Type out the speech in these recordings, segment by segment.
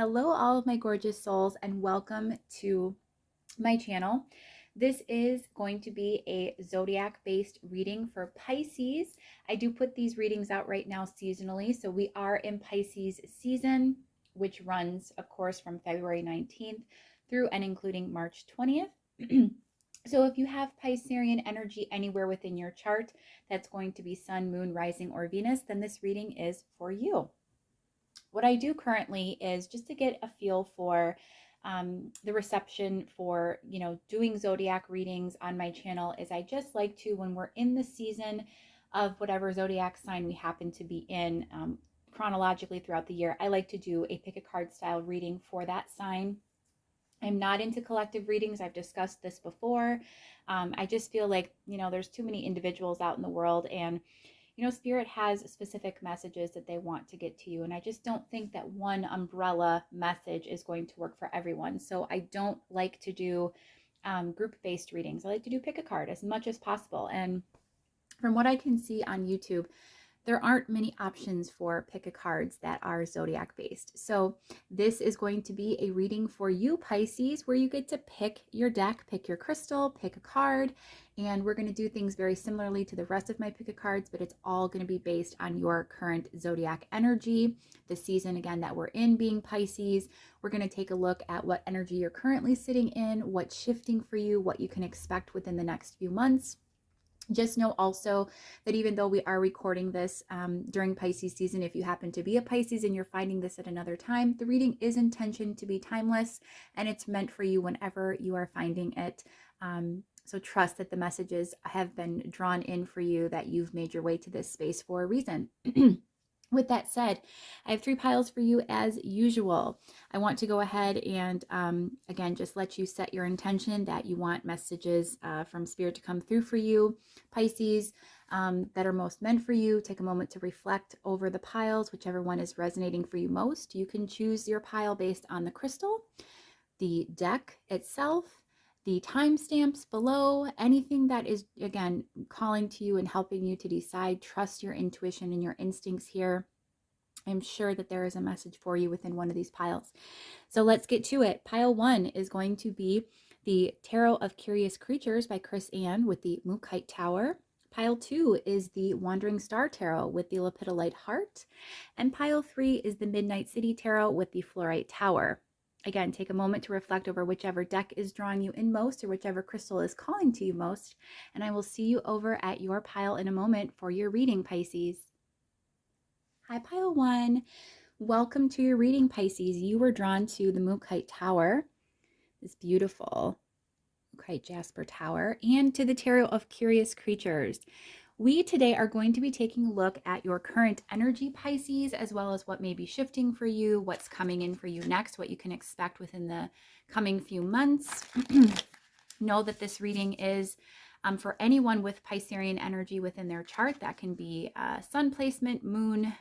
Hello, all of my gorgeous souls, and welcome to my channel. This is going to be a zodiac based reading for Pisces. I do put these readings out right now seasonally, so we are in Pisces season, which runs, of course, from February 19th through and including March 20th. So if you have Piscean energy anywhere within your chart, that's going to be Sun, Moon, Rising, or Venus, then this reading is for you. What I do currently is just to get a feel for the reception for, doing zodiac readings on my channel is I just like to, when we're in the season of whatever zodiac sign we happen to be in chronologically throughout the year, I like to do a pick a card style reading for that sign. I'm not into collective readings. I've discussed this before. I just feel like, there's too many individuals out in the world, and Spirit has specific messages that they want to get to you. And I just don't think that one umbrella message is going to work for everyone. So I don't like to do group-based readings. I like to do pick a card as much as possible. And from what I can see on YouTube, there aren't many options for pick a cards that are zodiac based. So this is going to be a reading for you, Pisces, where you get to pick your deck, pick your crystal, pick a card, and we're going to do things very similarly to the rest of my pick a cards, but it's all going to be based on your current zodiac energy, the season again that we're in being Pisces. We're going to take a look at what energy you're currently sitting in, what's shifting for you, what you can expect within the next few months. Just know also that even though we are recording this during Pisces season, if you happen to be a Pisces and you're finding this at another time, the reading is intentioned to be timeless, and it's meant for you whenever you are finding it. So trust that the messages have been drawn in for you, that you've made your way to this space for a reason. With that said, I have 3 piles for you as usual. I want to go ahead and, again, just let you set your intention that you want messages from Spirit to come through for you. Pisces, that are most meant for you. Take a moment to reflect over the piles, whichever one is resonating for you most. You can choose your pile based on the crystal, the deck itself, the timestamps below, anything that is, again, calling to you and helping you to decide. Trust your intuition and your instincts here. I'm sure that there is a message for you within one of these piles. So let's get to it. Pile 1 is going to be the Tarot of Curious Creatures by Chris-Anne with the Mookaite Tower. Pile 2 is the Wandering Star Tarot with the Lepidolite Heart. And pile 3 is the Midnight City Tarot with the Fluorite Tower. Again, take a moment to reflect over whichever deck is drawing you in most, or whichever crystal is calling to you most. And I will see you over at your pile in a moment for your reading, Pisces. Hi, pile 1. Welcome to your reading, Pisces. You were drawn to the Mookaite Tower, this beautiful Mookaite Jasper Tower, and to the Tarot of Curious Creatures. We today are going to be taking a look at your current energy, Pisces, as well as what may be shifting for you, what's coming in for you next, what you can expect within the coming few months. Know that this reading is for anyone with Piscean energy within their chart. That can be sun placement, moon,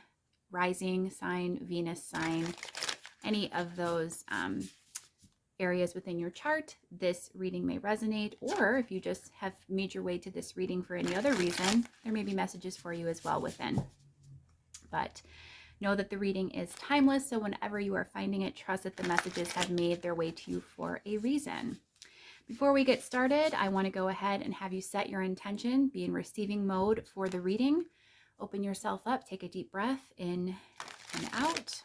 rising sign, Venus sign, any of those areas within your chart. This reading may resonate, or if you just have made your way to this reading for any other reason, there may be messages for you as well within. But know that the reading is timeless, so whenever you are finding it, trust that the messages have made their way to you for a reason. Before we get started, I want to go ahead and have you set your intention, be in receiving mode for the reading. Open yourself up, take a deep breath in and out.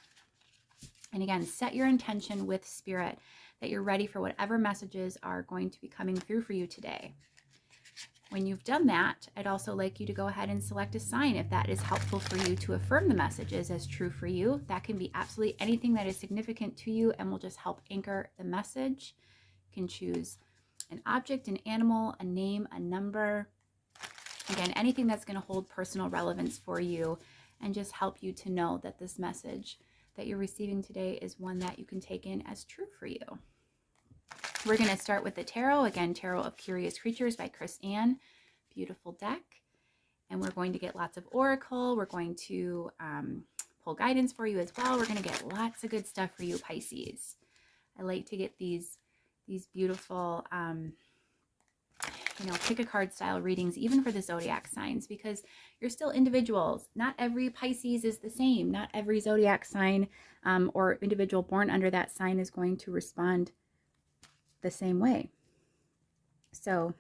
And again, set your intention with Spirit that you're ready for whatever messages are going to be coming through for you today. When you've done that, I'd also like you to go ahead and select a sign if that is helpful for you to affirm the messages as true for you. That can be absolutely anything that is significant to you and will just help anchor the message. You can choose an object, an animal, a name, a number. Again, anything that's going to hold personal relevance for you and just help you to know that this message that you're receiving today is one that you can take in as true for you. We're going to start with the tarot. Again, Tarot of Curious Creatures by Chris-Anne. Beautiful deck. And we're going to get lots of oracle. We're going to pull guidance for you as well. We're going to get lots of good stuff for you, Pisces. I like to get these beautiful pick a card style readings, even for the zodiac signs, because you're still individuals. Not every Pisces is the same. Not every zodiac sign or individual born under that sign is going to respond the same way. So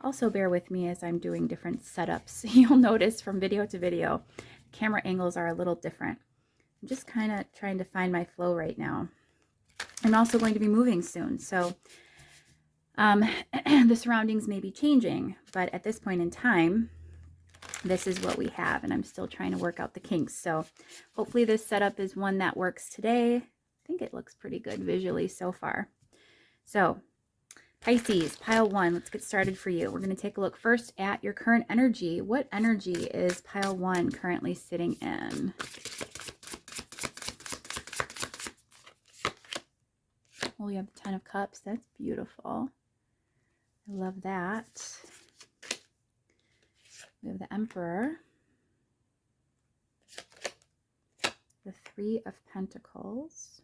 also bear with me as I'm doing different setups. You'll notice from video to video, camera angles are a little different. I'm just kind of trying to find my flow right now. I'm also going to be moving soon, so the surroundings may be changing, but at this point in time, this is what we have, and I'm still trying to work out the kinks. So hopefully this setup is one that works today. I think it looks pretty good visually so far. So Pisces, pile 1, let's get started for you. We're going to take a look first at your current energy. What energy is pile 1 currently sitting in? Oh, we have the 10 of Cups. That's beautiful. I love that. We have the Emperor. The 3 of Pentacles.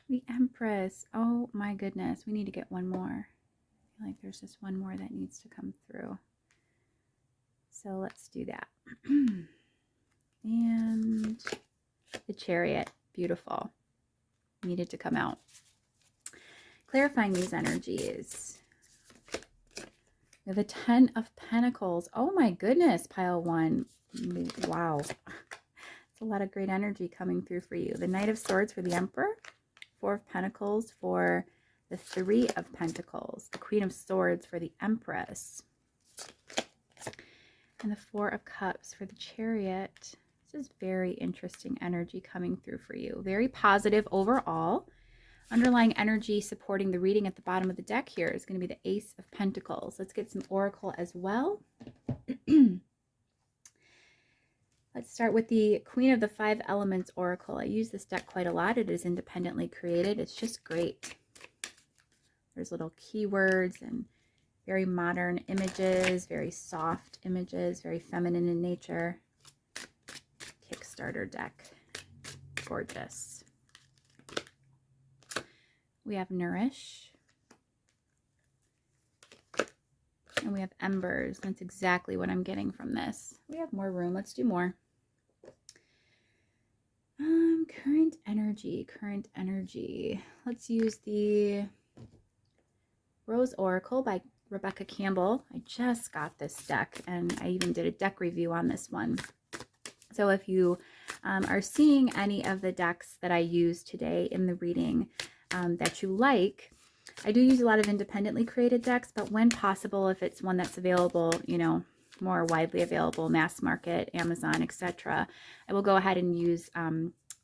The Empress. Oh my goodness. We need to get one more. I feel like there's just one more that needs to come through. So let's do that. And the Chariot. Beautiful. Needed to come out. Clarifying these energies. We have the 10 of Pentacles. Oh my goodness, pile 1. Wow. It's a lot of great energy coming through for you. The Knight of Swords for the Emperor. 4 of Pentacles for the 3 of Pentacles. The Queen of Swords for the Empress. And the 4 of Cups for the Chariot. This is very interesting energy coming through for you. Very positive overall. Underlying energy supporting the reading at the bottom of the deck here is going to be the Ace of Pentacles. Let's get some Oracle as well. Let's start with the Queen of the 5 Elements Oracle. I use this deck quite a lot. It is independently created. It's just great. There's little keywords and very modern images, very soft images, very feminine in nature. Kickstarter deck. Gorgeous. We have Nourish. And we have Embers. That's exactly what I'm getting from this. We have more room. Let's do more. Current energy. Let's use the Rose Oracle by Rebecca Campbell. I just got this deck, and I even did a deck review on this one. So if you are seeing any of the decks that I use today in the reading that you like, I do use a lot of independently created decks, but when possible, if it's one that's available, more widely available, mass market, Amazon, etc., I will go ahead and use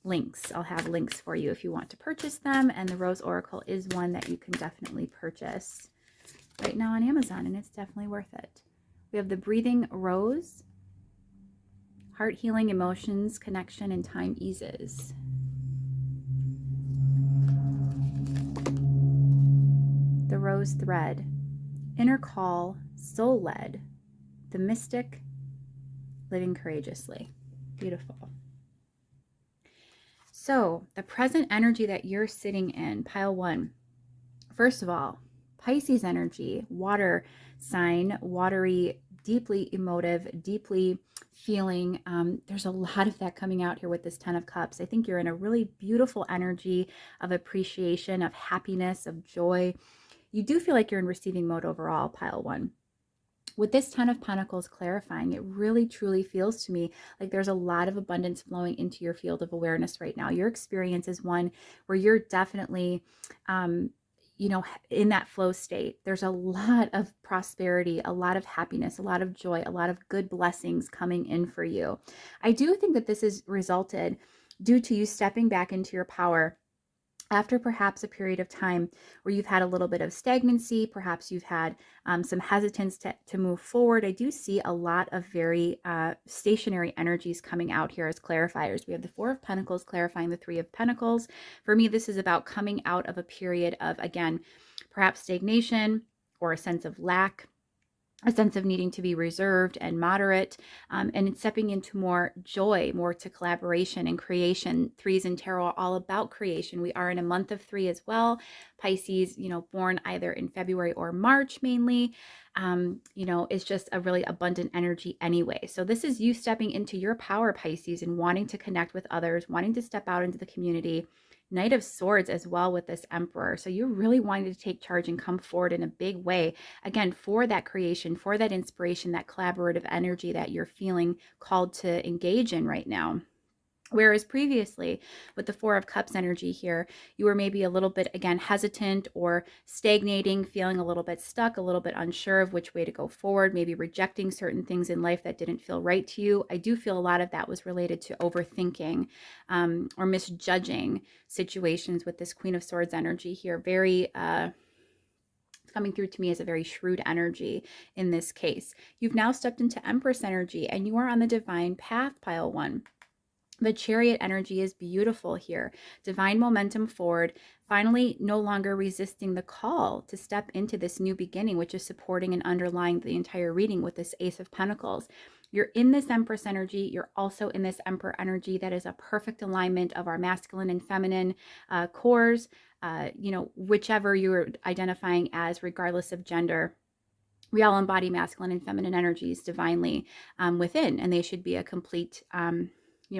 links. I'll have links for you if you want to purchase them, and the Rose Oracle is one that you can definitely purchase right now on Amazon, and it's definitely worth it. We have the Breathing Rose. Heart healing, emotions, connection, and time eases. The Rose Thread. Inner call, soul led. The mystic, living courageously. Beautiful. So the present energy that you're sitting in, pile 1. First of all, Pisces energy, water sign, watery, deeply emotive, deeply feeling. There's a lot of that coming out here with this 10 of Cups. I think you're in a really beautiful energy of appreciation, of happiness, of joy. You do feel like you're in receiving mode overall, pile 1. With this 10 of Pentacles clarifying, it really truly feels to me like there's a lot of abundance flowing into your field of awareness right now. Your experience is one where you're definitely in that flow state. There's a lot of prosperity, a lot of happiness, a lot of joy, a lot of good blessings coming in for you. I do think that this is resulted due to you stepping back into your power after perhaps a period of time where you've had a little bit of stagnancy, perhaps you've had some hesitance to move forward. I do see a lot of very stationary energies coming out here as clarifiers. We have the 4 of Pentacles clarifying the 3 of Pentacles. For me, this is about coming out of a period of, again, perhaps stagnation or a sense of lack. a sense of needing to be reserved and moderate, and it's stepping into more joy, more to collaboration and creation. Threes in tarot are all about creation. We are in a month of three as well. Pisces, born either in February or March mainly, is just a really abundant energy anyway. So this is you stepping into your power, Pisces, and wanting to connect with others, wanting to step out into the community. Knight of Swords as well with this Emperor. So you're really wanting to take charge and come forward in a big way, again, for that creation, for that inspiration, that collaborative energy that you're feeling called to engage in right now. Whereas previously, with the Four of Cups energy here, you were maybe a little bit, again, hesitant or stagnating, feeling a little bit stuck, a little bit unsure of which way to go forward, maybe rejecting certain things in life that didn't feel right to you. I do feel a lot of that was related to overthinking or misjudging situations with this Queen of Swords energy here. Very, coming through to me as a very shrewd energy in this case. You've now stepped into Empress energy and you are on the divine path, pile one. The Chariot energy is beautiful here. Divine momentum forward, finally no longer resisting the call to step into this new beginning, which is supporting and underlying the entire reading with this Ace of Pentacles. You're in this Empress energy. You're also in this Emperor energy that is a perfect alignment of our masculine and feminine cores, whichever you're identifying as, regardless of gender. We all embody masculine and feminine energies divinely within, and they should be a complete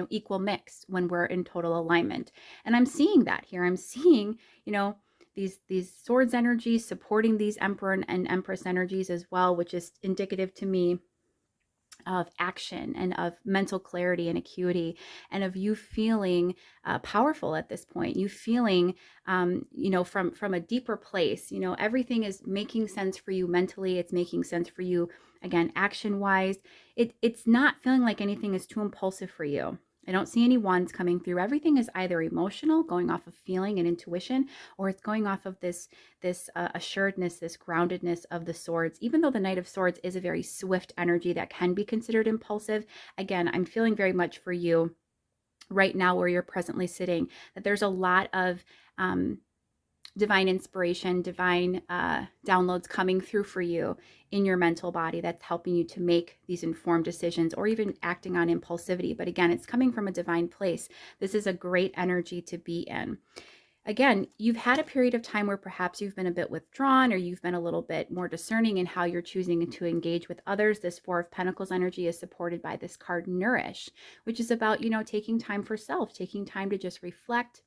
equal mix when we're in total alignment. And I'm seeing that here. I'm seeing, these swords energies supporting these Emperor and Empress energies as well, which is indicative to me of action and of mental clarity and acuity, and of you feeling powerful at this point, you feeling from a deeper place. Everything is making sense for you mentally, it's making sense for you, again, action wise. It's not feeling like anything is too impulsive for you. I don't see any wands coming through. Everything is either emotional, going off of feeling and intuition, or it's going off of this assuredness, this groundedness of the swords. Even though the Knight of Swords is a very swift energy that can be considered impulsive, again, I'm feeling very much for you right now where you're presently sitting, that there's a lot of divine inspiration, divine downloads coming through for you in your mental body that's helping you to make these informed decisions or even acting on impulsivity. But again, it's coming from a divine place. This is a great energy to be in. Again, you've had a period of time where perhaps you've been a bit withdrawn or you've been a little bit more discerning in how you're choosing to engage with others. This Four of Pentacles energy is supported by this card Nourish, which is about, taking time for self, taking time to just reflect,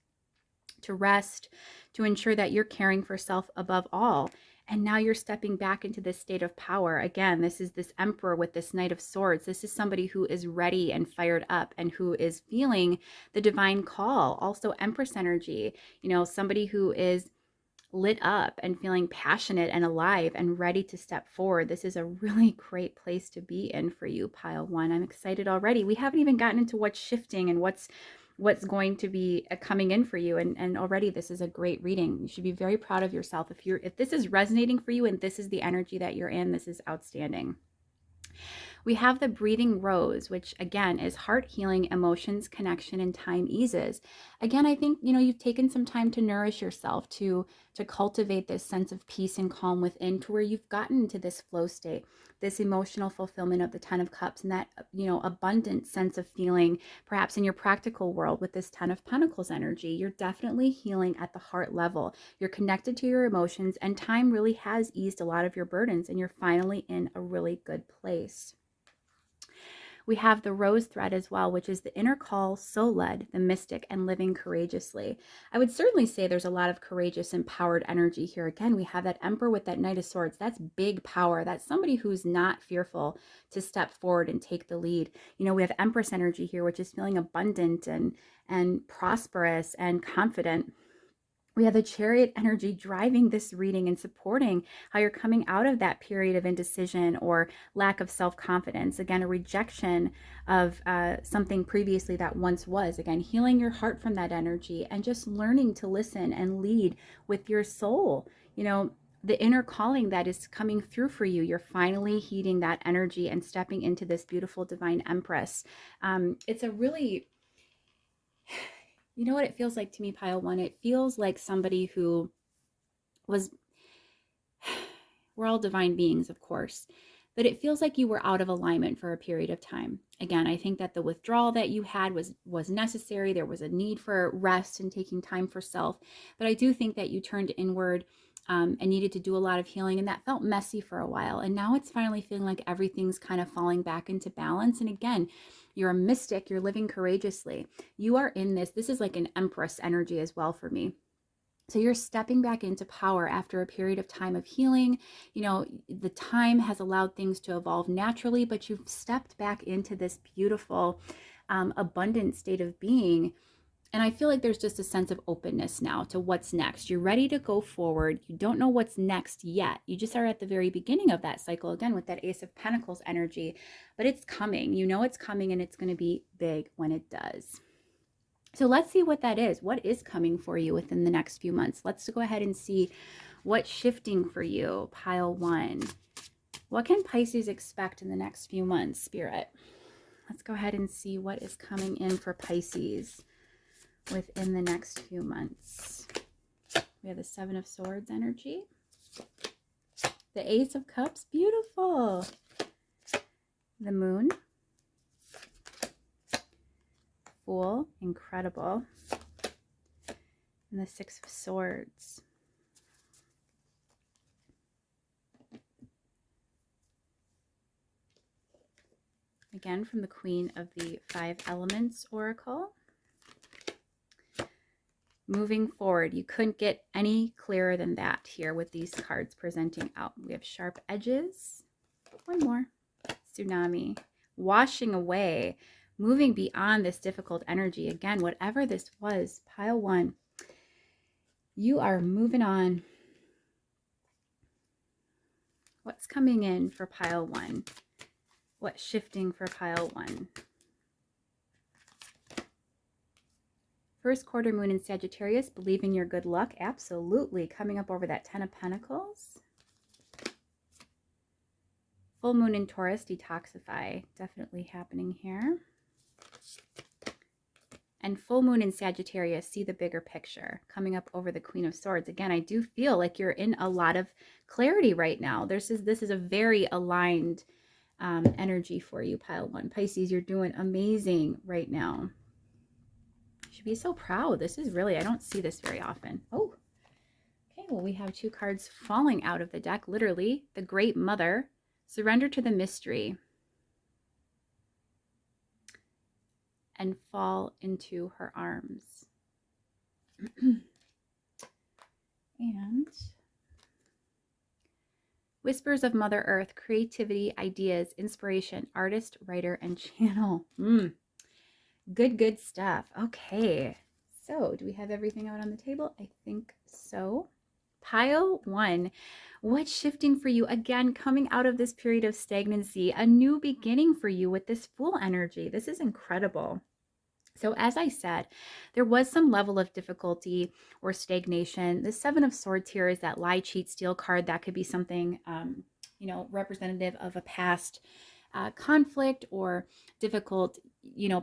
to rest, to ensure that you're caring for self above all. And now you're stepping back into this state of power. Again, this is this Emperor with this Knight of Swords. This is somebody who is ready and fired up and who is feeling the divine call. Also Empress energy, somebody who is lit up and feeling passionate and alive and ready to step forward. This is a really great place to be in for you, pile one. I'm excited already. We haven't even gotten into what's shifting and what's going to be coming in for you, and already this is a great reading. You should be very proud of yourself. If this is resonating for you and this is the energy that you're in, this is outstanding. We have the Breathing Rose, which again is heart healing, emotions, connection, and time eases. Again, I think, you've taken some time to nourish yourself, to cultivate this sense of peace and calm within, to where you've gotten into this flow state, this emotional fulfillment of the Ten of Cups, and that, abundant sense of feeling, perhaps in your practical world with this Ten of Pentacles energy. You're definitely healing at the heart level. You're connected to your emotions, and time really has eased a lot of your burdens, and you're finally in a really good place. We have the Rose thread as well, which is the inner call, soul led, the mystic, and living courageously. I would certainly say there's a lot of courageous, empowered energy here. Again, we have that Emperor with that Knight of Swords. That's big power. That's somebody who's not fearful to step forward and take the lead. We have Empress energy here, which is feeling abundant and prosperous and confident. We have the Chariot energy driving this reading and supporting how you're coming out of that period of indecision or lack of self-confidence. Again, a rejection of something previously that once was. Again, healing your heart from that energy and just learning to listen and lead with your soul. The inner calling that is coming through for you, you're finally heeding that energy and stepping into this beautiful divine Empress. It's a really... what it feels like to me, pile one? It feels like somebody who was, we're all divine beings, of course, but it feels like you were out of alignment for a period of time. Again, I think that the withdrawal that you had was necessary. There was a need for rest and taking time for self, but I do think that you turned inward and needed to do a lot of healing, and that felt messy for a while. And now it's finally feeling like everything's kind of falling back into balance. And again, you're a mystic, you're living courageously. You are in this. This is like an empress energy as well for me. So you're stepping back into power after a period of time of healing. You know, the time has allowed things to evolve naturally, but you've stepped back into this beautiful, abundant state of being. And I feel like there's just a sense of openness now to what's next. You're ready to go forward. You don't know what's next yet. You just are at the very beginning of that cycle, again, with that Ace of Pentacles energy, but it's coming. You know it's coming, and it's going to be big when it does. So let's see what that is. What is coming for you within the next few months? Let's go ahead and see what's shifting for you, pile 1. What can Pisces expect in the next few months, Spirit? Let's go ahead and see what is coming in for Pisces within the next few months. We have the 7 of Swords energy. The Ace of Cups, beautiful. The Moon. Fool, incredible. And the 6 of Swords. Again, from the Queen of the 5 Elements Oracle. Moving forward, you couldn't get any clearer than that here with these cards presenting out. We have sharp edges. One more. Tsunami. Washing away. Moving beyond this difficult energy. Again, whatever this was, pile 1. You are moving on. What's coming in for pile 1? What's shifting for pile 1? First quarter moon in Sagittarius, believe in your good luck. Absolutely. Coming up over that 10 of Pentacles. Full moon in Taurus, detoxify. Definitely happening here. And full moon in Sagittarius, see the bigger picture. Coming up over the Queen of Swords. Again, I do feel like you're in a lot of clarity right now. This is a very aligned energy for you, pile 1. Pisces, you're doing amazing right now. You should be so proud. This is really, I don't see this very often. Oh, okay. Well, we have 2 cards falling out of the deck. Literally, the Great Mother. Surrender to the mystery. And fall into her arms. And Whispers of Mother Earth, creativity, ideas, inspiration, artist, writer, and channel. Good stuff. Okay. So do we have everything out on the table? I think so. Pile 1. What's shifting for you? Again, coming out of this period of stagnancy, a new beginning for you with this Fool energy. This is incredible. So as I said, there was some level of difficulty or stagnation. The 7 of Swords here is that lie, cheat, steal card. That could be something, representative of a past conflict or difficult,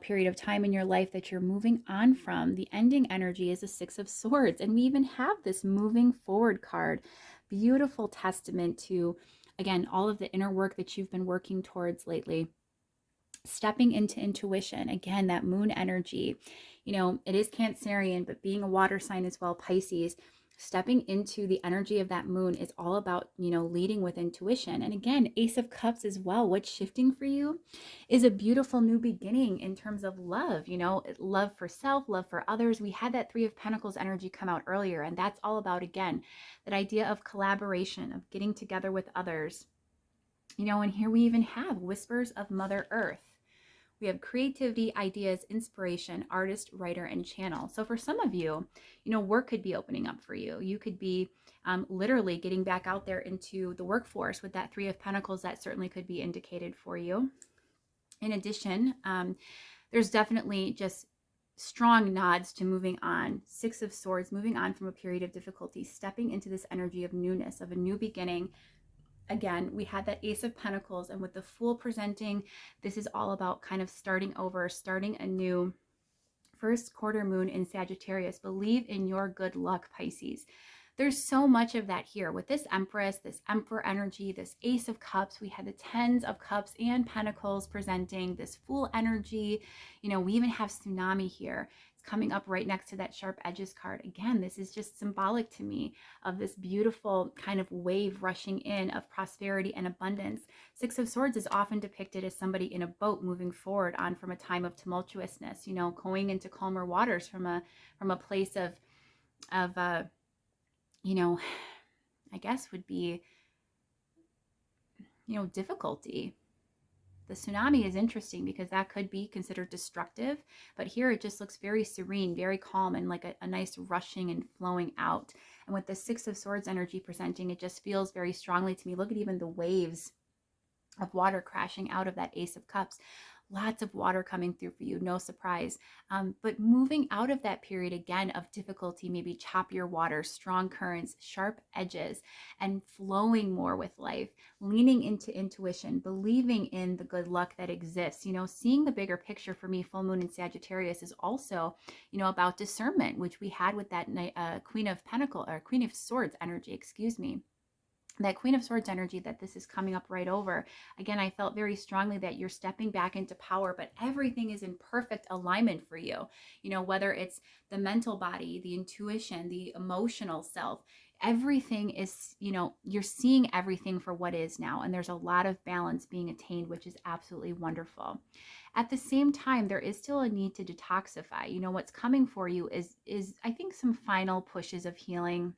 period of time in your life that you're moving on from. The ending energy is a 6 of Swords. And we even have this moving forward card. Beautiful testament to, again, all of the inner work that you've been working towards lately. Stepping into intuition, again, that moon energy, it is Cancerian, but being a water sign as well, Pisces, stepping into the energy of that moon is all about, leading with intuition. And again, Ace of Cups as well. What's shifting for you is a beautiful new beginning in terms of love, love for self, love for others. We had that 3 of Pentacles energy come out earlier, and that's all about, again, that idea of collaboration, of getting together with others. And here we even have Whispers of Mother Earth. We have creativity, ideas, inspiration, artist, writer, and channel. So for some of you, work could be opening up for you. You could be literally getting back out there into the workforce with that 3 of Pentacles. That certainly could be indicated for you. In addition, there's definitely just strong nods to moving on. 6 of Swords, moving on from a period of difficulty, stepping into this energy of newness, of a new beginning. Again, we had that Ace of Pentacles, and with the Fool presenting, this is all about kind of starting over, starting anew. First quarter moon in Sagittarius. Believe in your good luck, Pisces. there's so much of that here with this Empress, this Emperor energy, this Ace of Cups. We had the Tens of Cups and Pentacles presenting this Fool energy. You know, we even have Tsunami here. It's coming up right next to that Sharp Edges card. Again, this is just symbolic to me of this beautiful kind of wave rushing in of prosperity and abundance. Six of Swords is often depicted as somebody in a boat moving forward on from a time of tumultuousness, you know, going into calmer waters from a place of you know, I guess would be, you know, difficulty. The tsunami is interesting because that could be considered destructive, but here it just looks very serene, very calm, and like a nice rushing and flowing out. And with the Six of Swords energy presenting, it just feels very strongly to me. Look at even the waves of water crashing out of that Ace of Cups. Lots of water coming through for you, no surprise. But moving out of that period again of difficulty, maybe choppier water, strong currents, sharp edges, and flowing more with life, leaning into intuition, believing in the good luck that exists. You know, seeing the bigger picture for me, full moon in Sagittarius is also, you know, about discernment, which we had with that Queen of Pentacles or Queen of Swords energy, excuse me. That Queen of Swords energy that this is coming up right over. Again, I felt very strongly that you're stepping back into power, but everything is in perfect alignment for you. You know, whether it's the mental body, the intuition, the emotional self, everything is, you know, you're seeing everything for what is now. And there's a lot of balance being attained, which is absolutely wonderful. At the same time, there is still a need to detoxify. You know, what's coming for you is I think some final pushes of healing.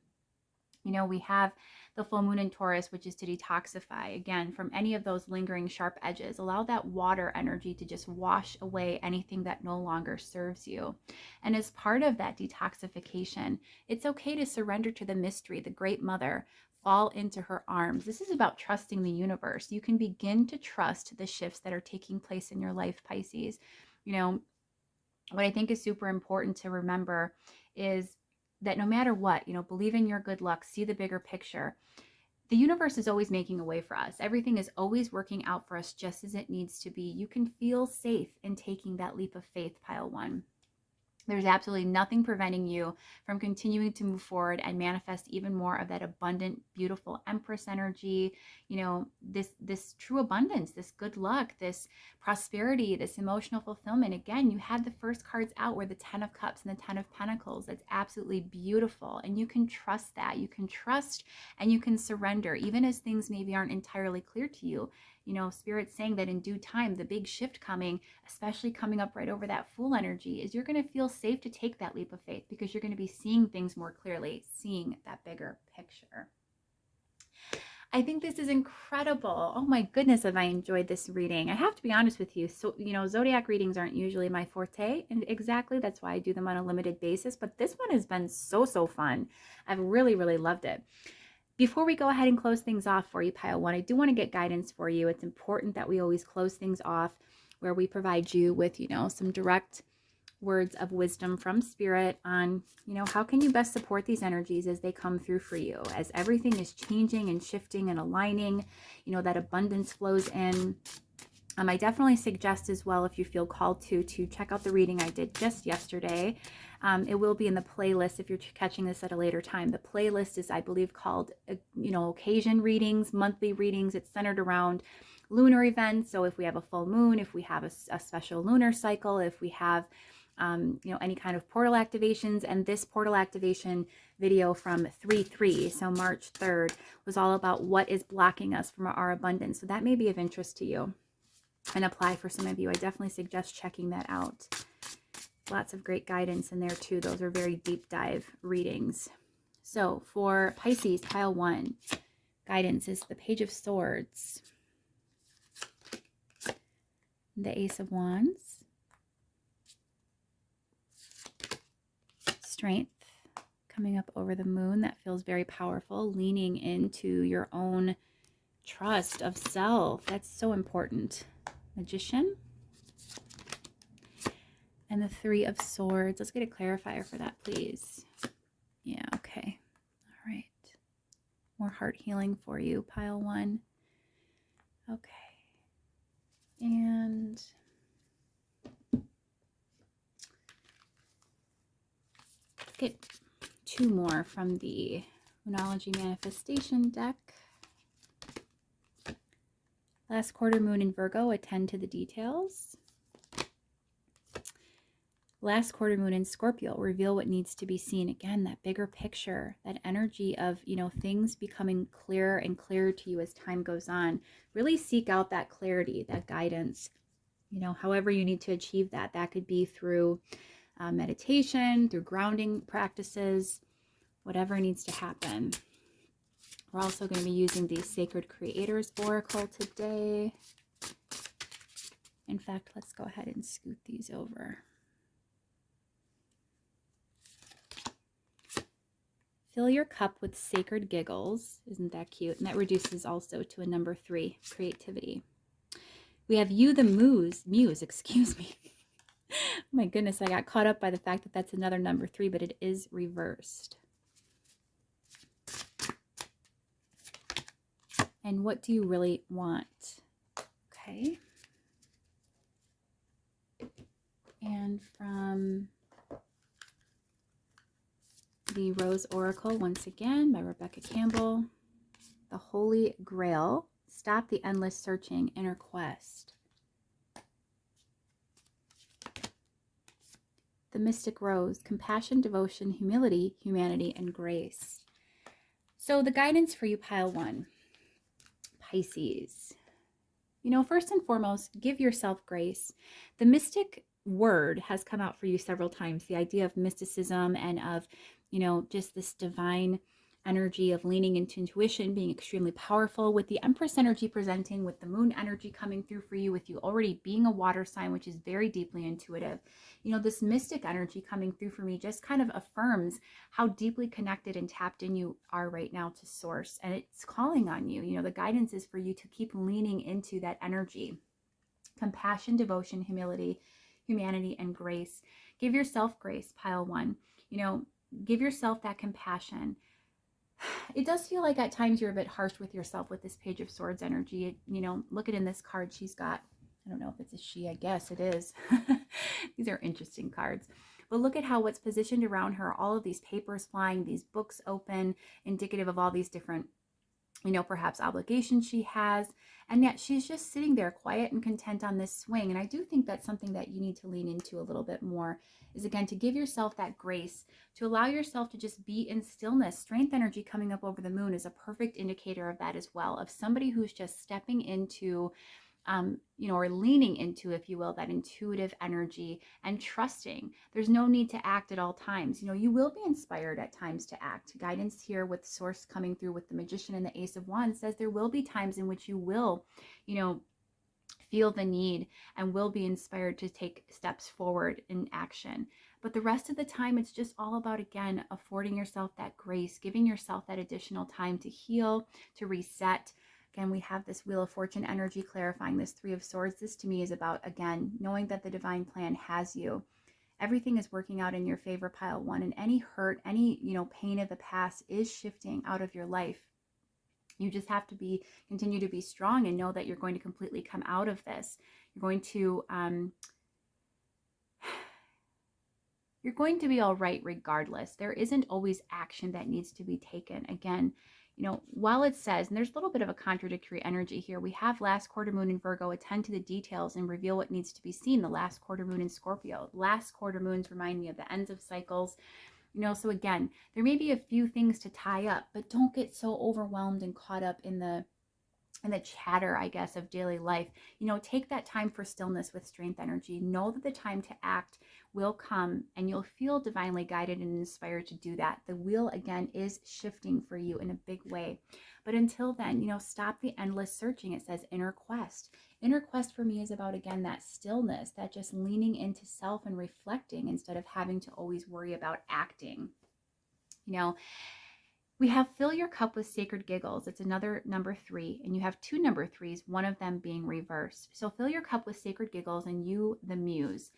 You know, we have the full moon in Taurus, which is to detoxify, again, from any of those lingering sharp edges. Allow that water energy to just wash away anything that no longer serves you. And as part of that detoxification, it's okay to surrender to the mystery, the Great Mother, fall into her arms. This is about trusting the universe. You can begin to trust the shifts that are taking place in your life, Pisces. You know, what I think is super important to remember is that no matter what, you know, believe in your good luck, see the bigger picture. The universe is always making a way for us. Everything is always working out for us just as it needs to be. You can feel safe in taking that leap of faith, pile one. There's absolutely nothing preventing you from continuing to move forward and manifest even more of that abundant, beautiful Empress energy, you know, this true abundance, this good luck, this prosperity, this emotional fulfillment. Again, you had the first cards out were the 10 of Cups and the 10 of Pentacles. That's absolutely beautiful. And you can trust that. You can trust and you can surrender, even as things maybe aren't entirely clear to you. You know, Spirit's saying that in due time, the big shift coming, especially coming up right over that Fool energy, is you're going to feel safe to take that leap of faith because you're going to be seeing things more clearly, seeing that bigger picture. I think this is incredible. Oh my goodness, have I enjoyed this reading. I have to be honest with you. So, you know, zodiac readings aren't usually my forte, and exactly that's why I do them on a limited basis. But this one has been so fun. I've really loved it. Before we go ahead and close things off for you, pile one, I do want to get guidance for you. It's important that we always close things off where we provide you with, you know, some direct words of wisdom from Spirit on, you know, how can you best support these energies as they come through for you, as everything is changing and shifting and aligning, you know, that abundance flows in. I definitely suggest as well, if you feel called to check out the reading I did just yesterday. It will be in the playlist if you're catching this at a later time. The playlist is, I believe, called, you know, occasion readings, monthly readings. It's centered around lunar events. So if we have a full moon, if we have a special lunar cycle, if we have, you know, any kind of portal activations. And this portal activation video from 3/3, so March 3rd, was all about what is blocking us from our abundance. So that may be of interest to you and apply for some of you. I definitely suggest checking that out. Lots of great guidance in there too. Those are very deep dive readings. So for Pisces, pile one, guidance is the Page of Swords, the Ace of Wands, Strength coming up over the moon. That feels very powerful, leaning into your own trust of self. That's so important. Magician. And the Three of Swords. Let's get a clarifier for that, please. Yeah, okay. All right. More heart healing for you, pile one. Okay. And let's get two more from the Moonology Manifestation deck. Last quarter moon in Virgo, attend to the details. Last quarter moon in Scorpio, reveal what needs to be seen. Again, that bigger picture, that energy of, things becoming clearer and clearer to you as time goes on. Really seek out that clarity, that guidance, however you need to achieve that. That could be through meditation, through grounding practices, whatever needs to happen. We're also going to be using the Sacred Creators Oracle today. In fact, let's go ahead and scoot these over. Fill your cup with sacred giggles. Isn't that cute? And that reduces also to a number 3, creativity. We have you, the muse, excuse me. My goodness, I got caught up by the fact that that's another number 3, but it is reversed. And what do you really want? Okay. And from the Rose Oracle, once again, by Rebecca Campbell. The Holy Grail. Stop the endless searching, inner quest. The Mystic Rose. Compassion, devotion, humility, humanity, and grace. So the guidance for you, pile 1. Pisces. First and foremost, give yourself grace. The mystic word has come out for you several times. The idea of mysticism and of, just this divine energy of leaning into intuition, being extremely powerful, with the Empress energy presenting, with the moon energy coming through for you, with you already being a water sign, which is very deeply intuitive. This mystic energy coming through for me just kind of affirms how deeply connected and tapped in you are right now to source. And it's calling on you. The guidance is for you to keep leaning into that energy. Compassion, devotion, humility, humanity, and grace. Give yourself grace, pile 1. Give yourself that compassion. It does feel like at times you're a bit harsh with yourself with this Page of Swords energy. Look at in this card, she's got, I don't know if it's a she, I guess it is. These are interesting cards. But look at how what's positioned around her, all of these papers flying, these books open, indicative of all these different, perhaps obligations she has. And yet she's just sitting there quiet and content on this swing. And I do think that's something that you need to lean into a little bit more, is again, to give yourself that grace, to allow yourself to just be in stillness. Strength energy coming up over the moon is a perfect indicator of that as well, of somebody who's just stepping into, or leaning into, if you will, that intuitive energy and trusting. There's no need to act at all times. You will be inspired at times to act. Guidance here with Source coming through with the Magician and the Ace of Wands says there will be times in which you will, feel the need and will be inspired to take steps forward in action. But the rest of the time, it's just all about, again, affording yourself that grace, giving yourself that additional time to heal, to reset. Again, we have this Wheel of Fortune energy clarifying this 3 of Swords. This to me is about, again, knowing that the divine plan has you. Everything is working out in your favor, pile 1, and any hurt, any, pain of the past is shifting out of your life. You just have to continue to be strong and know that you're going to completely come out of this. You're going to be all right regardless. There isn't always action that needs to be taken. Again, while it says, and there's a little bit of a contradictory energy here, we have last quarter moon in Virgo, attend to the details and reveal what needs to be seen. The last quarter moon in Scorpio. Last quarter moons remind me of the ends of cycles. So again, there may be a few things to tie up, but don't get so overwhelmed and caught up in the chatter, I guess, of daily life. Take that time for stillness with strength energy. Know that the time to act will come and you'll feel divinely guided and inspired to do that. The wheel, again, is shifting for you in a big way. But until then, stop the endless searching. It says inner quest. Inner quest for me is about, again, that stillness, that just leaning into self and reflecting instead of having to always worry about acting. We have fill your cup with sacred giggles. It's another number 3, and you have 2 number 3s, one of them being reversed. So fill your cup with sacred giggles and you, the muse.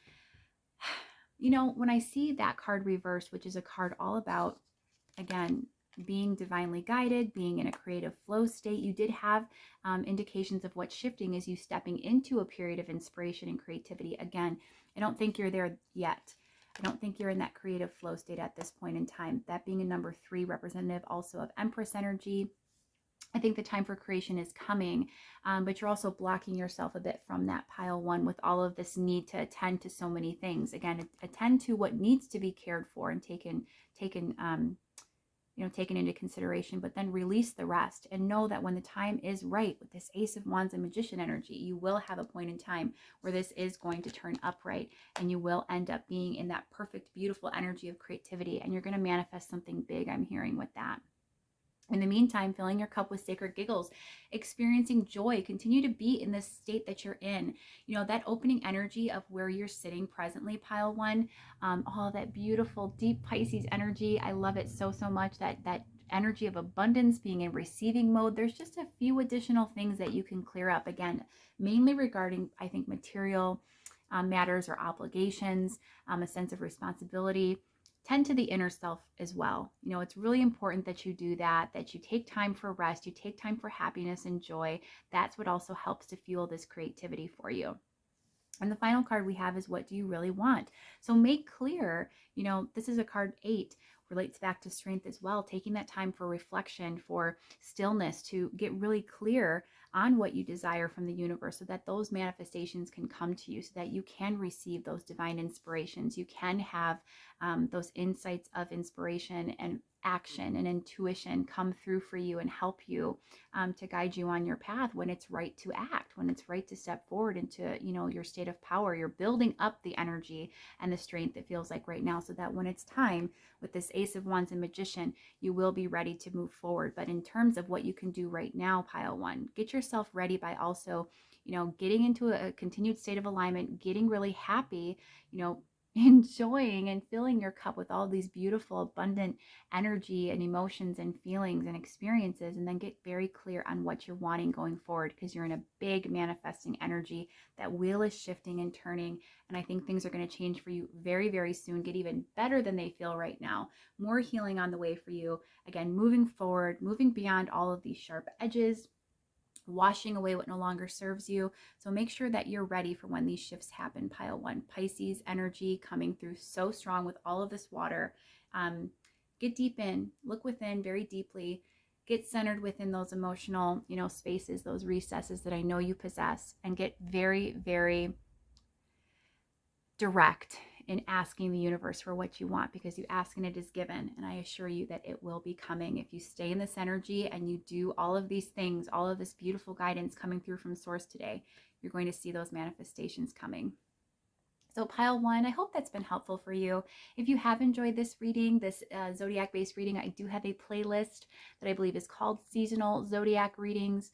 When I see that card reversed, which is a card all about, again, being divinely guided, being in a creative flow state, you did have indications of what's shifting as you stepping into a period of inspiration and creativity. Again, I don't think you're there yet. I don't think you're in that creative flow state at this point in time. That being a number 3 representative also of Empress energy. I think the time for creation is coming, but you're also blocking yourself a bit from that pile 1 with all of this need to attend to so many things. Again, attend to what needs to be cared for and taken into consideration, but then release the rest and know that when the time is right with this Ace of Wands and Magician energy, you will have a point in time where this is going to turn upright and you will end up being in that perfect, beautiful energy of creativity, and you're going to manifest something big, I'm hearing with that. In the meantime, filling your cup with sacred giggles, experiencing joy, continue to be in this state that you're in. That opening energy of where you're sitting presently, pile 1, all that beautiful, deep Pisces energy. I love it so, so much. That energy of abundance, being in receiving mode. There's just a few additional things that you can clear up. Again, mainly regarding, I think, material matters or obligations, a sense of responsibility. Tend to the inner self as well. It's really important that you do that you take time for rest, you take time for happiness and joy. That's what also helps to fuel this creativity for you. And the final card we have is, what do you really want? So make clear, this is a card 8, relates back to strength as well, taking that time for reflection, for stillness, to get really clear on what you desire from the universe so that those manifestations can come to you, so that you can receive those divine inspirations. You can have those insights of inspiration and action and intuition come through for you and help you to guide you on your path when it's right to act, when it's right to step forward into your state of power. You're building up the energy and the strength, it feels like right now, so that when it's time with this Ace of Wands and Magician, you will be ready to move forward. But in terms of what you can do right now, pile 1, get yourself ready by also getting into a continued state of alignment, getting really happy, enjoying and filling your cup with all these beautiful, abundant energy and emotions and feelings and experiences, and then get very clear on what you're wanting going forward, because you're in a big manifesting energy. That wheel is shifting and turning, and I think things are going to change for you very, very soon, get even better than they feel right now. More healing on the way for you. Again, moving forward, moving beyond all of these sharp edges, washing away what no longer serves you. So make sure that you're ready for when these shifts happen, pile 1. Pisces energy coming through so strong with all of this water. Get deep in, look within very deeply, get centered within those emotional, spaces, those recesses that I know you possess, and get very, very direct in asking the universe for what you want, because you ask and it is given. And I assure you that it will be coming. If you stay in this energy and you do all of these things, all of this beautiful guidance coming through from source today, you're going to see those manifestations coming. So pile 1, I hope that's been helpful for you. If you have enjoyed this reading, this zodiac-based reading, I do have a playlist that I believe is called Seasonal Zodiac Readings,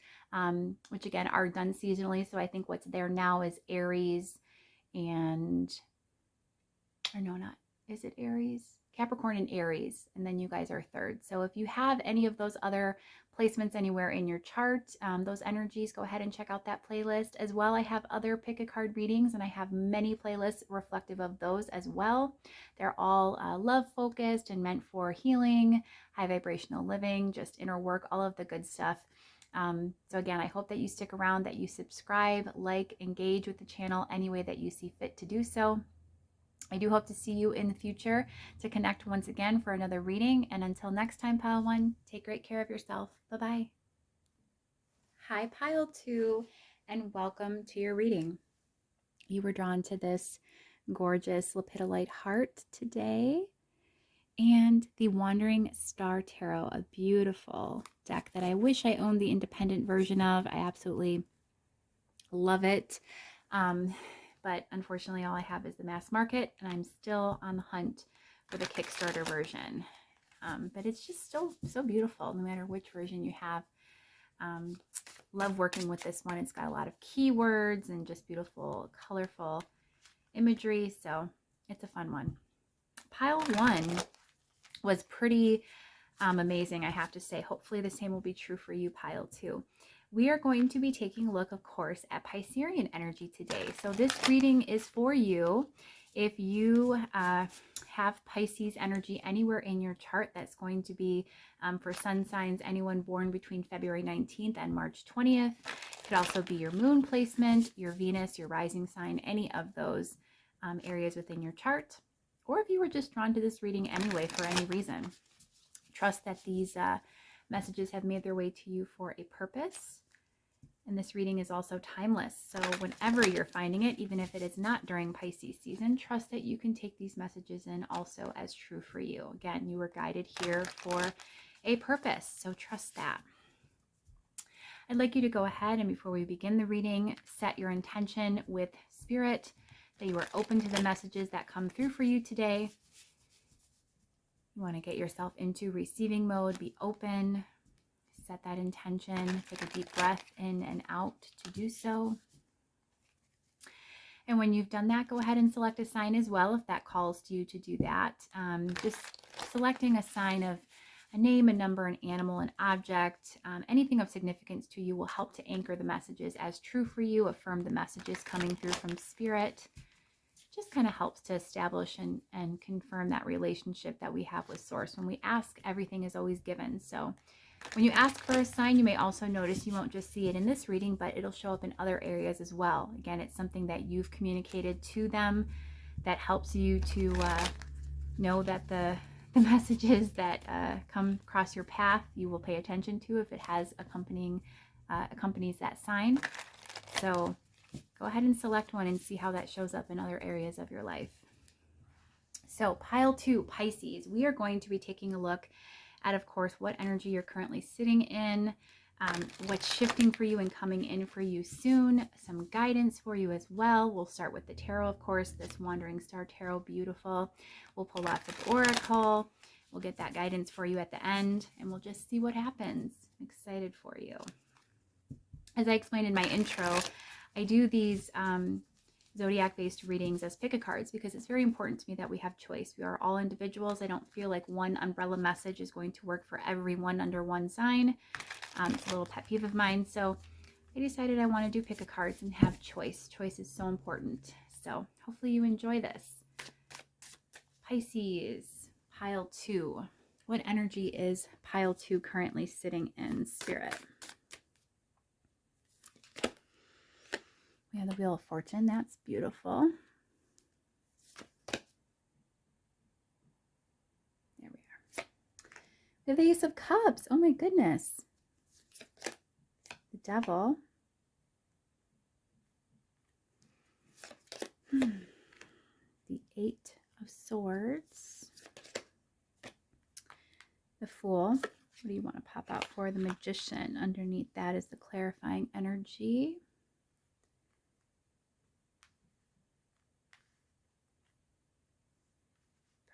which again are done seasonally. So I think what's there now is Aries and, or no, not, is it Aries? Capricorn and Aries, and then you guys are third. So if you have any of those other placements anywhere in your chart, those energies, go ahead and check out that playlist as well. I have other pick a card readings, and I have many playlists reflective of those as well. They're all love focused and meant for healing, high vibrational living, just inner work, all of the good stuff. So again, I hope that you stick around, that you subscribe, like, engage with the channel any way that you see fit to do so. I do hope to see you in the future to connect once again for another reading. And until next time, pile 1, take great care of yourself. Bye-bye. Hi, pile 2, and welcome to your reading. You were drawn to this gorgeous lepidolite heart today, and the Wandering Star Tarot, a beautiful deck that I wish I owned the independent version of. I absolutely love it. But unfortunately, all I have is the mass market, and I'm still on the hunt for the Kickstarter version. But it's just still so beautiful, no matter which version you have. Love working with this one. It's got a lot of keywords and just beautiful, colorful imagery, so it's a fun one. Pile 1 was pretty amazing, I have to say. Hopefully the same will be true for you, pile 2. We are going to be taking a look, of course, at Piscean energy today. So this reading is for you. If you have Pisces energy anywhere in your chart, that's going to be for sun signs, anyone born between February 19th and March 20th. It could also be your moon placement, your Venus, your rising sign, any of those areas within your chart. or if you were just drawn to this reading anyway for any reason. Trust that these messages have made their way to you for a purpose. And this reading is also timeless. So whenever you're finding it, even if it is not during Pisces season, trust that you can take these messages in also as true for you. Again, you were guided here for a purpose, so trust that. I'd like you to go ahead and before we begin the reading, set your intention with Spirit that you are open to the messages that come through for you today. You want to get yourself into receiving mode, be open. Set that intention, take a deep breath in and out to do so. And when you've done that, go ahead and select a sign as well if that calls to you to do that. Just selecting a sign of a name, a number, an animal, an object, anything of significance to you will help to anchor the messages as true for you, affirm the messages coming through from Spirit. Just kind of helps to establish and confirm that relationship that we have with Source. When we ask, everything is always given. So when you ask for a sign, you may also notice you won't just see it in this reading, but it'll show up in other areas as well. Again, it's something that you've communicated to them that helps you to know that the messages that come across your path, you will pay attention to if it has accompanies that sign. So go ahead and select one and see how that shows up in other areas of your life. So pile 2, Pisces, we are going to be taking a look at, of course, what energy you're currently sitting in, what's shifting for you and coming in for you soon, some guidance for you as well. We'll start with the tarot, of course, this Wandering Star Tarot, beautiful. We'll pull lots of oracle. We'll get that guidance for you at the end, and we'll just see what happens. I'm excited for you. As I explained in my intro, I do these zodiac-based readings as pick-a-cards because it's very important to me that we have choice. We are all individuals. I don't feel like one umbrella message is going to work for everyone under one sign. It's a little pet peeve of mine. So I decided I want to do pick-a-cards and have choice. Choice is so important. So hopefully you enjoy this. Pisces, pile 2. What energy is pile 2 currently sitting in, Spirit? We have the Wheel of Fortune. That's beautiful. There we are. We have the Ace of Cups. Oh my goodness. The Devil. The Eight of Swords. The Fool. What do you want to pop out for? The Magician. Underneath that is the clarifying energy.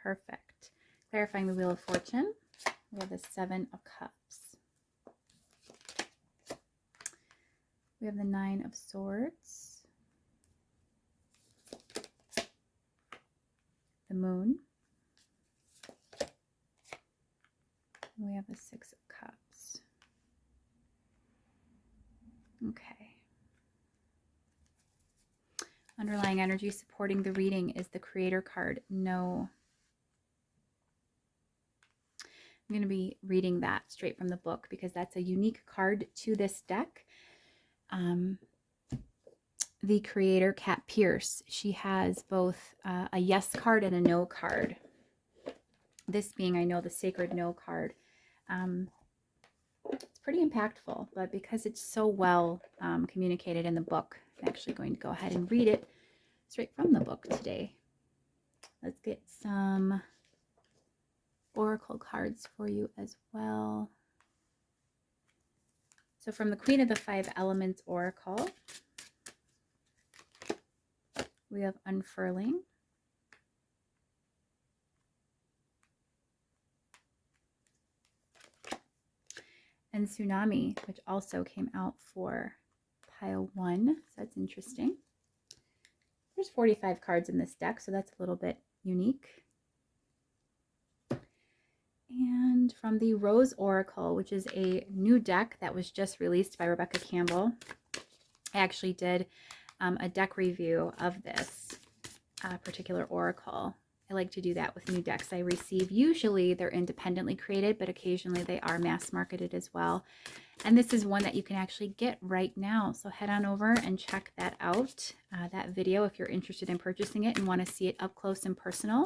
Perfect. Clarifying the Wheel of Fortune. We have the Seven of Cups. We have the Nine of Swords. The Moon. We have the Six of Cups. Okay. Underlying energy supporting the reading is the Creator card. No. I'm going to be reading that straight from the book because that's a unique card to this deck. The Creator, Kat Pierce, she has both a yes card and a no card. This being, I know, the Sacred No card. It's pretty impactful, but because it's so well communicated in the book, I'm actually going to go ahead and read it straight from the book today. Let's get some oracle cards for you as well. So from the Queen of the Five Elements Oracle, we have Unfurling. And Tsunami, which also came out for pile 1. So that's interesting. There's 45 cards in this deck, so that's a little bit unique. And from the Rose Oracle, which is a new deck that was just released by Rebecca Campbell. I actually did a deck review of this particular oracle. I like to do that with new decks I receive. Usually they're independently created, but occasionally they are mass marketed as well. And this is one that you can actually get right now. So head on over and check that out, that video, if you're interested in purchasing it and want to see it up close and personal.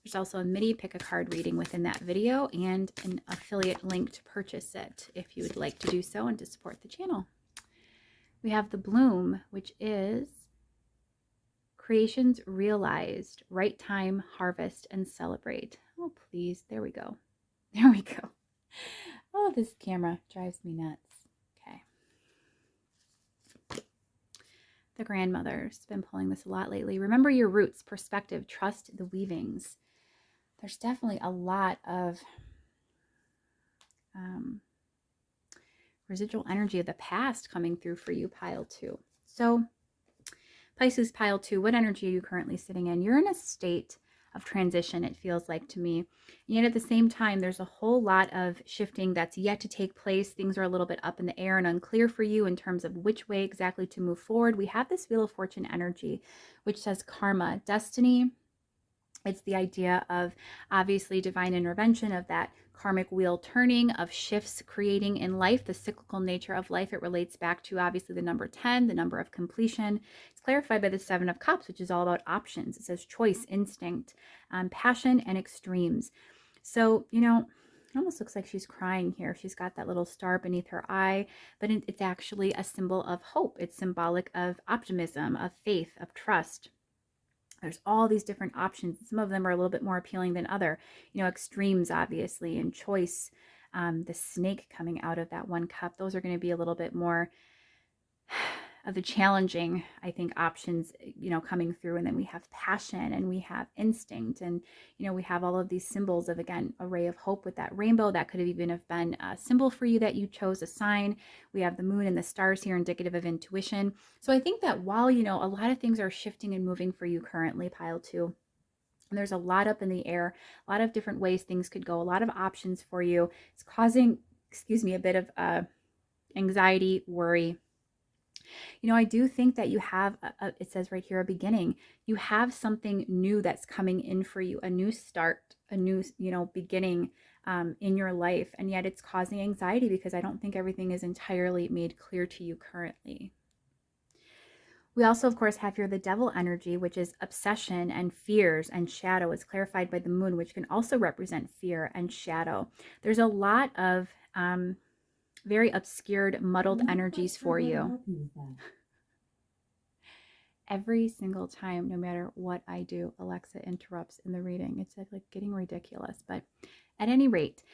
There's also a mini pick a card reading within that video and an affiliate link to purchase it if you would like to do so and to support the channel. We have the Bloom, which is creations realized, right time, harvest, and celebrate. Oh, please. There we go. There we go. Oh, this camera drives me nuts. Okay. The grandmother's been pulling this a lot lately. Remember your roots, perspective, trust the weavings. There's definitely a lot of residual energy of the past coming through for you, pile 2. So Pisces, pile 2, what energy are you currently sitting in? You're in a state of transition, it feels like to me. And yet at the same time, there's a whole lot of shifting that's yet to take place. Things are a little bit up in the air and unclear for you in terms of which way exactly to move forward. We have this Wheel of Fortune energy, which says karma, destiny. It's the idea of obviously divine intervention, of that karmic wheel turning, of shifts creating in life, the cyclical nature of life. It relates back to obviously the number 10, the number of completion. It's clarified by the 7 of Cups, which is all about options. It says choice, instinct, passion, and extremes. So, you know, it almost looks like she's crying here. She's got that little star beneath her eye, but it's actually a symbol of hope. It's symbolic of optimism, of faith, of trust. There's all these different options. Some of them are a little bit more appealing than other. You know, extremes, obviously, and choice. The snake coming out of that 1 cup. Those are going to be a little bit more of the challenging, I think, options, you know, coming through. And then we have passion and we have instinct. And, you know, we have all of these symbols of, again, a ray of hope with that rainbow. That could have even have been a symbol for you that you chose, a sign. We have the moon and the stars here, indicative of intuition. So I think that while, you know, a lot of things are shifting and moving for you currently, pile 2, and there's a lot up in the air, a lot of different ways things could go, a lot of options for you. It's causing, excuse me, a bit of anxiety, worry. You know, I do think that you have, it says right here, a beginning. You have something new that's coming in for you, a new start, a new, you know, beginning in your life. And yet it's causing anxiety because I don't think everything is entirely made clear to you currently. We also, of course, have here the Devil energy, which is obsession and fears and shadow. It's clarified by the moon, which can also represent fear and shadow. There's a lot of very obscured, muddled energies for you. Every single time, no matter what I do, Alexa interrupts in the reading. It's like getting ridiculous. But at any rate,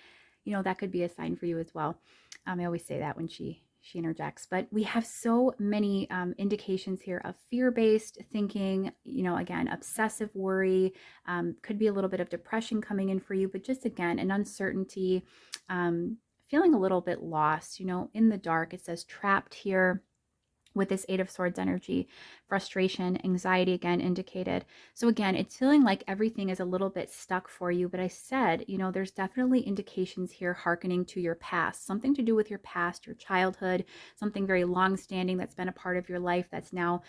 you know, that could be a sign for you as well. I always say that when she interjects. But we have so many indications here of fear-based thinking, you know, again, obsessive worry, could be a little bit of depression coming in for you, but just, again, an uncertainty, feeling a little bit lost, you know, in the dark. It says trapped here with this 8 of Swords energy, frustration, anxiety, again, indicated. So again, it's feeling like everything is a little bit stuck for you. But I said, you know, there's definitely indications here hearkening to your past, something to do with your past, your childhood, something very long-standing that's been a part of your life that's now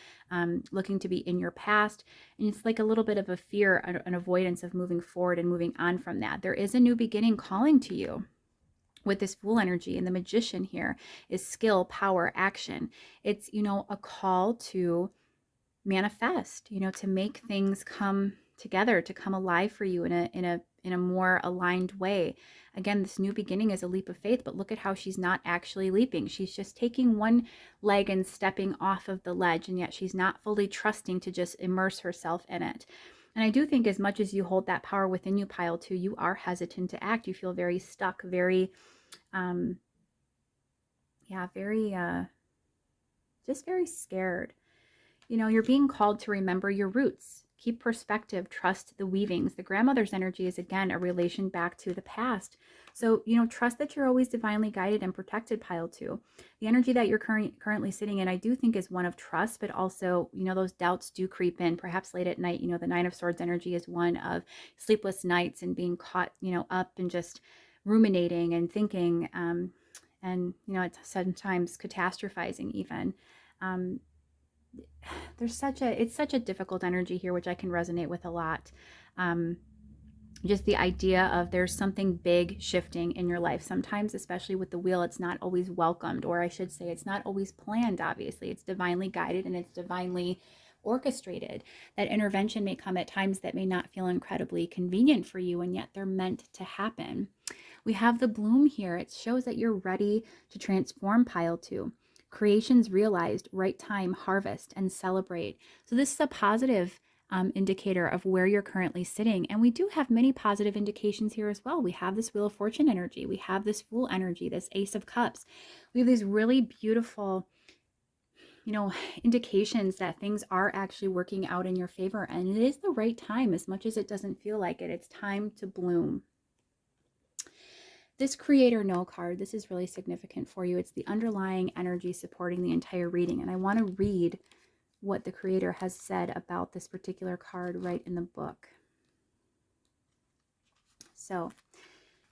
looking to be in your past. And it's like a little bit of a fear, an avoidance of moving forward and moving on from that. There is a new beginning calling to you. With this Fool energy, and the Magician here is skill, power, action. It's, you know, a call to manifest, you know, to make things come together, to come alive for you in a more aligned way. Again, this new beginning is a leap of faith, but look at how she's not actually leaping. She's just taking one leg and stepping off of the ledge, and yet she's not fully trusting to just immerse herself in it. And I do think as much as you hold that power within you, pile 2, you are hesitant to act. You feel very stuck, very, just very scared. You know, you're being called to remember your roots, keep perspective, trust the weavings. The grandmother's energy is, again, a relation back to the past. So, you know, trust that you're always divinely guided and protected, pile 2. The energy that you're currently sitting in, I do think, is one of trust, but also, you know, those doubts do creep in, perhaps late at night. You know, the 9 of Swords energy is one of sleepless nights and being caught, you know, up and just ruminating and thinking, and, you know, it's sometimes catastrophizing even. It's such a difficult energy here, which I can resonate with a lot. Just the idea of there's something big shifting in your life. Sometimes, especially with the wheel, it's not always welcomed, or I should say it's not always planned. Obviously, it's divinely guided and it's divinely orchestrated. That intervention may come at times that may not feel incredibly convenient for you, and yet they're meant to happen. We have the bloom here. It shows that you're ready to transform, pile 2. Creations realized, right time, harvest, and celebrate. So this is a positive indicator of where you're currently sitting. And we do have many positive indications here as well. We have this Wheel of Fortune energy. We have this Fool energy, this Ace of Cups. We have these really beautiful, indications that things are actually working out in your favor. And it is the right time, as much as it doesn't feel like it. It's time to bloom. This Creator No card, this is really significant for you. It's the underlying energy supporting the entire reading. And I want to read what the Creator has said about this particular card right in the book. So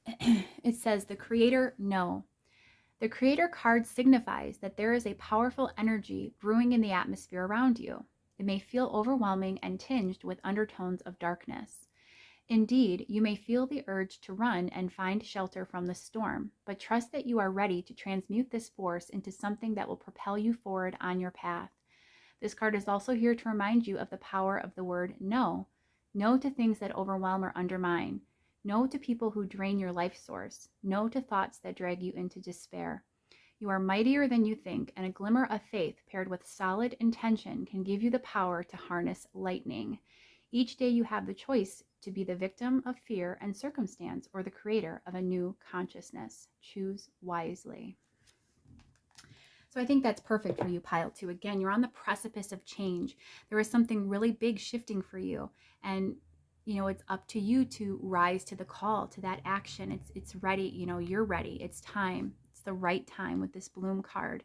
it says, the Creator No. The Creator card signifies that there is a powerful energy brewing in the atmosphere around you. It may feel overwhelming and tinged with undertones of darkness. Indeed, you may feel the urge to run and find shelter from the storm, but trust that you are ready to transmute this force into something that will propel you forward on your path. This card is also here to remind you of the power of the word no. No to things that overwhelm or undermine. No to people who drain your life source. No to thoughts that drag you into despair. You are mightier than you think, and a glimmer of faith paired with solid intention can give you the power to harness lightning. Each day you have the choice to be the victim of fear and circumstance or the creator of a new consciousness. Choose wisely. So I think that's perfect for you, pile 2. Again, you're on the precipice of change. There is something really big shifting for you. And, it's up to you to rise to the call, to that action. It's ready. You're ready. It's time. It's the right time with this bloom card.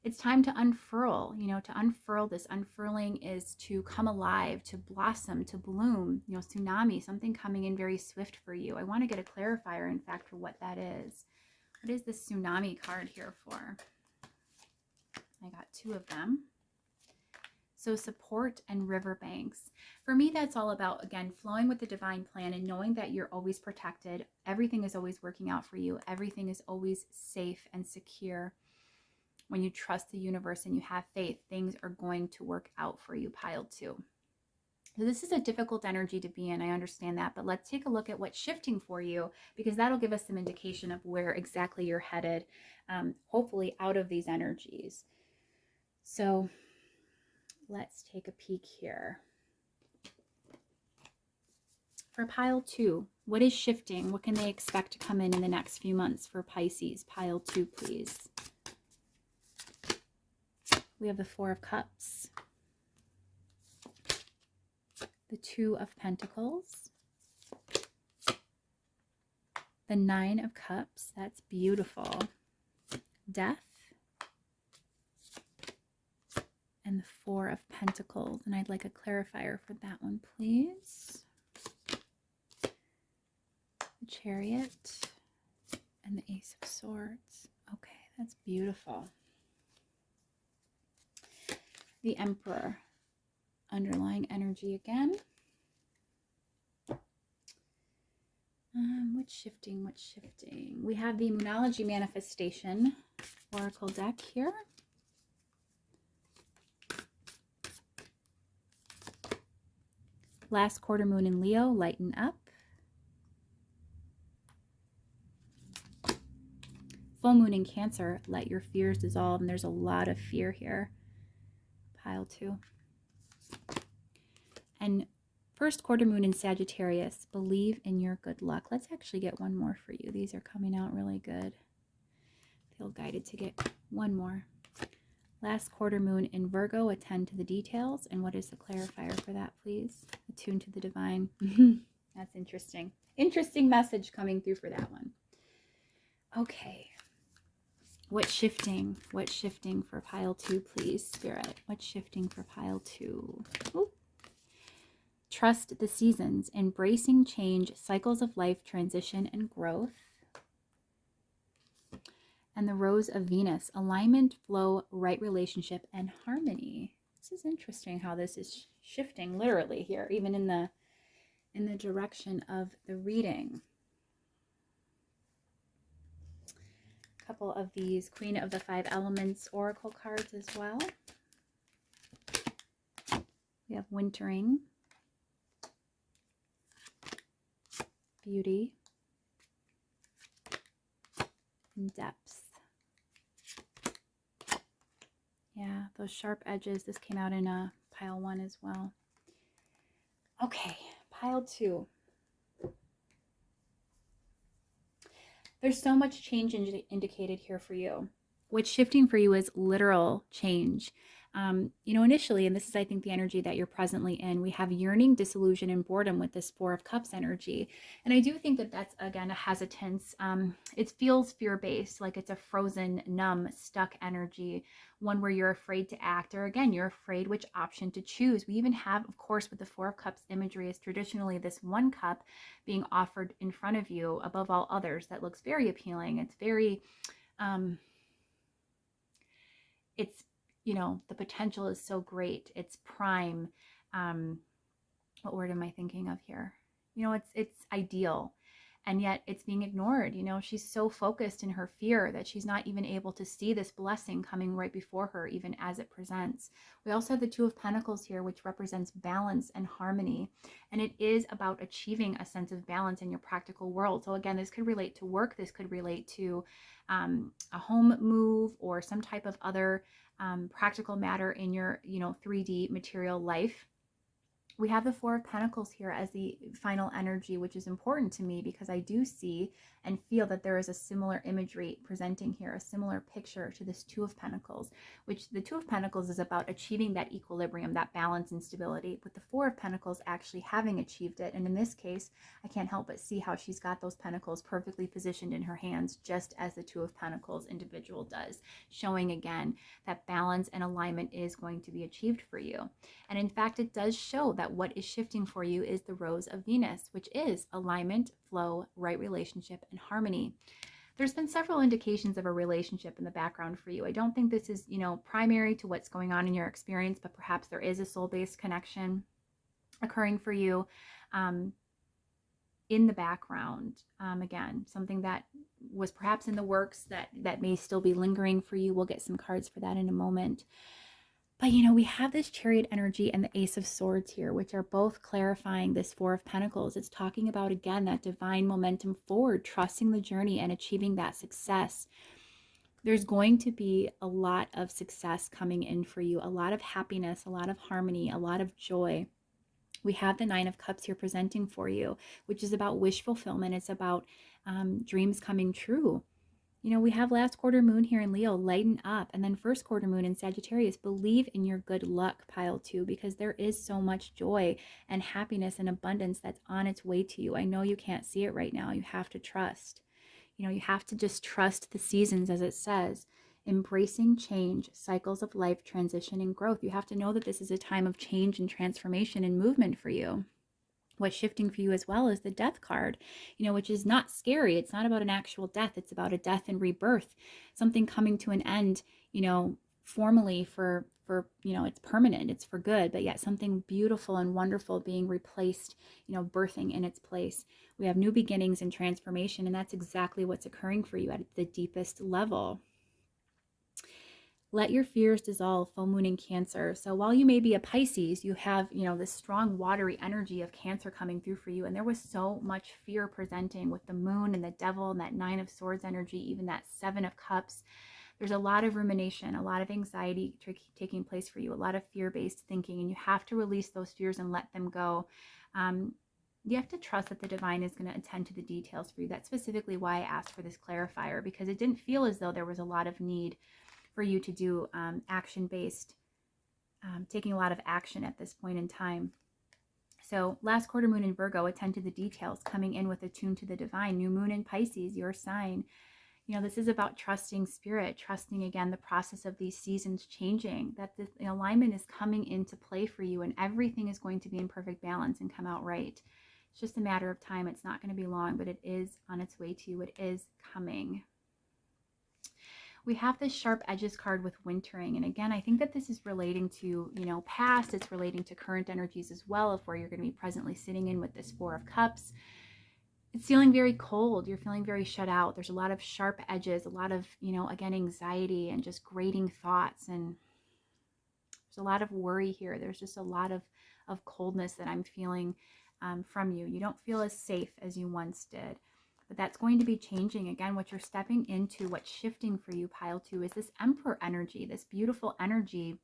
It's time to unfurl. To unfurl. This unfurling is to come alive, to blossom, to bloom. Tsunami, something coming in very swift for you. I want to get a clarifier, in fact, for what that is. What is this tsunami card here for? I got 2 of them. So support and riverbanks. For me, that's all about, again, flowing with the divine plan and knowing that you're always protected. Everything is always working out for you. Everything is always safe and secure. When you trust the universe and you have faith, things are going to work out for you, pile 2. So this is a difficult energy to be in. I understand that, but let's take a look at what's shifting for you, because that'll give us some indication of where exactly you're headed, hopefully out of these energies. So let's take a peek here. For pile 2, what is shifting? What can they expect to come in the next few months for Pisces? Pile 2, please. We have the 4 of Cups, the 2 of Pentacles, the 9 of Cups. That's beautiful. Death, and the 4 of Pentacles. And I'd like a clarifier for that one, please. The Chariot and the Ace of Swords. Okay, that's beautiful. The Emperor, underlying energy again. What's shifting? What's shifting? We have the Moonology Manifestation Oracle deck here. Last quarter moon in Leo, lighten up. Full moon in Cancer, let your fears dissolve. And there's a lot of fear here. Pile 2. And first quarter moon in Sagittarius, believe in your good luck. Let's actually get one more for you. These are coming out really good. Feel guided to get one more. Last quarter moon in Virgo, attend to the details. And what is the clarifier for that, please? Attune to the divine. That's interesting. Interesting message coming through for that one. Okay. What's shifting? What's shifting for pile 2, please, Spirit? What's shifting for pile 2? Ooh. Trust the seasons, embracing change, cycles of life, transition, and growth. And the Rose of Venus, alignment, flow, right relationship, and harmony. This is interesting how this is shifting literally here, even in the in the direction of the reading. A couple of these Queen of the Five Elements oracle cards as well. We have Wintering, Beauty, and Depth. Yeah, those sharp edges. This came out in a pile 1 as well. Okay, pile 2. There's so much change indicated here for you. What's shifting for you is literal change. Initially, and this is, I think, the energy that you're presently in, we have yearning, disillusion, and boredom with this Four of Cups energy. And I do think that that's, again, a hesitance. It feels fear-based, like it's a frozen, numb, stuck energy, one where you're afraid to act, or again, you're afraid which option to choose. We even have, of course, with the Four of Cups imagery, is traditionally this one cup being offered in front of you above all others. That looks very appealing. It's very, the potential is so great. It's prime. What word am I thinking of here? It's ideal. And yet it's being ignored. She's so focused in her fear that she's not even able to see this blessing coming right before her, even as it presents. We also have the Two of Pentacles here, which represents balance and harmony. And it is about achieving a sense of balance in your practical world. So again, this could relate to work. This could relate to a home move or some type of other practical matter in your, 3D material life. We have the Four of Pentacles here as the final energy, which is important to me because I do see and feel that there is a similar imagery presenting here, a similar picture to this Two of Pentacles, which the Two of Pentacles is about achieving that equilibrium, that balance and stability, with the Four of Pentacles actually having achieved it. And in this case, I can't help but see how she's got those pentacles perfectly positioned in her hands, just as the Two of Pentacles individual does, showing again that balance and alignment is going to be achieved for you. And in fact, it does show that what is shifting for you is the Rose of Venus, which is alignment, flow, right relationship, and harmony. There's been several indications of a relationship in the background for you. I don't think this is, primary to what's going on in your experience, but perhaps there is a soul-based connection occurring for you in the background. Again, something that was perhaps in the works that may still be lingering for you. We'll get some cards for that in a moment. But, we have this Chariot energy and the Ace of Swords here, which are both clarifying this Four of Pentacles. It's talking about, again, that divine momentum forward, trusting the journey and achieving that success. There's going to be a lot of success coming in for you, a lot of happiness, a lot of harmony, a lot of joy. We have the Nine of Cups here presenting for you, which is about wish fulfillment. It's about dreams coming true. We have last quarter moon here in Leo, lighten up, and then first quarter moon in Sagittarius. Believe in your good luck, pile 2, because there is so much joy and happiness and abundance that's on its way to you. I know you can't see it right now. You have to trust. You have to just trust the seasons, as it says, embracing change, cycles of life, transition, and growth. You have to know that this is a time of change and transformation and movement for you. What's shifting for you as well is the Death card, which is not scary. It's not about an actual death. It's about a death and rebirth, something coming to an end, formally for it's permanent, it's for good, but yet something beautiful and wonderful being replaced, birthing in its place. We have new beginnings and transformation, and that's exactly what's occurring for you at the deepest level. Let your fears dissolve, full moon in Cancer. So while you may be a Pisces, you have, this strong watery energy of Cancer coming through for you. And there was so much fear presenting with the moon and the devil and that Nine of Swords energy, even that Seven of Cups. There's a lot of rumination, a lot of anxiety taking place for you, a lot of fear-based thinking, and you have to release those fears and let them go. You have to trust that the divine is going to attend to the details for you. That's specifically why I asked for this clarifier, because it didn't feel as though there was a lot of need for you to do action-based, taking a lot of action at this point in time. So last quarter moon in Virgo, attend to the details, coming in with attuned to the divine. New moon in Pisces, your sign. This is about trusting spirit, trusting, again, the process of these seasons changing, that the alignment is coming into play for you and everything is going to be in perfect balance and come out right. It's just a matter of time. It's not going to be long, but it is on its way to you. It is coming. We have this sharp edges card with wintering. And again, I think that this is relating to, past. It's relating to current energies as well, of where you're going to be presently sitting in with this Four of Cups. It's feeling very cold. You're feeling very shut out. There's a lot of sharp edges, a lot of, again, anxiety and just grating thoughts. And there's a lot of worry here. There's just a lot of coldness that I'm feeling from you. You don't feel as safe as you once did. But that's going to be changing. Again, what you're stepping into, what's shifting for you, pile 2, is this Emperor energy, this beautiful energy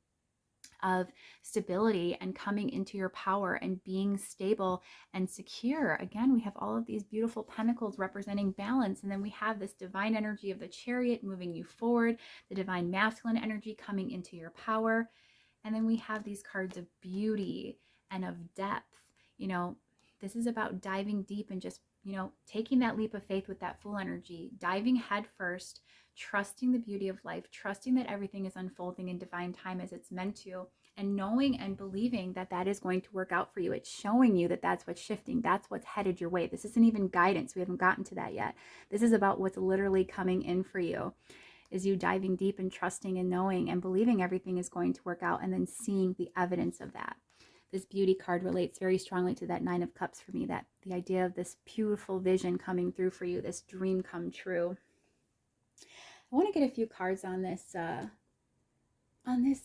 of stability and coming into your power and being stable and secure. Again, we have all of these beautiful pentacles representing balance. And then we have this divine energy of the Chariot moving you forward, the divine masculine energy coming into your power. And then we have these cards of beauty and of depth. This is about diving deep and just, taking that leap of faith with that Fool energy, diving head first, trusting the beauty of life, trusting that everything is unfolding in divine time as it's meant to, and knowing and believing that that is going to work out for you. It's showing you that that's what's shifting. That's what's headed your way. This isn't even guidance. We haven't gotten to that yet. This is about what's literally coming in for you. Is you diving deep and trusting and knowing and believing everything is going to work out, and then seeing the evidence of that. This beauty card relates very strongly to that Nine of Cups for me, that the idea of this beautiful vision coming through for you, this dream come true. I want to get a few cards on this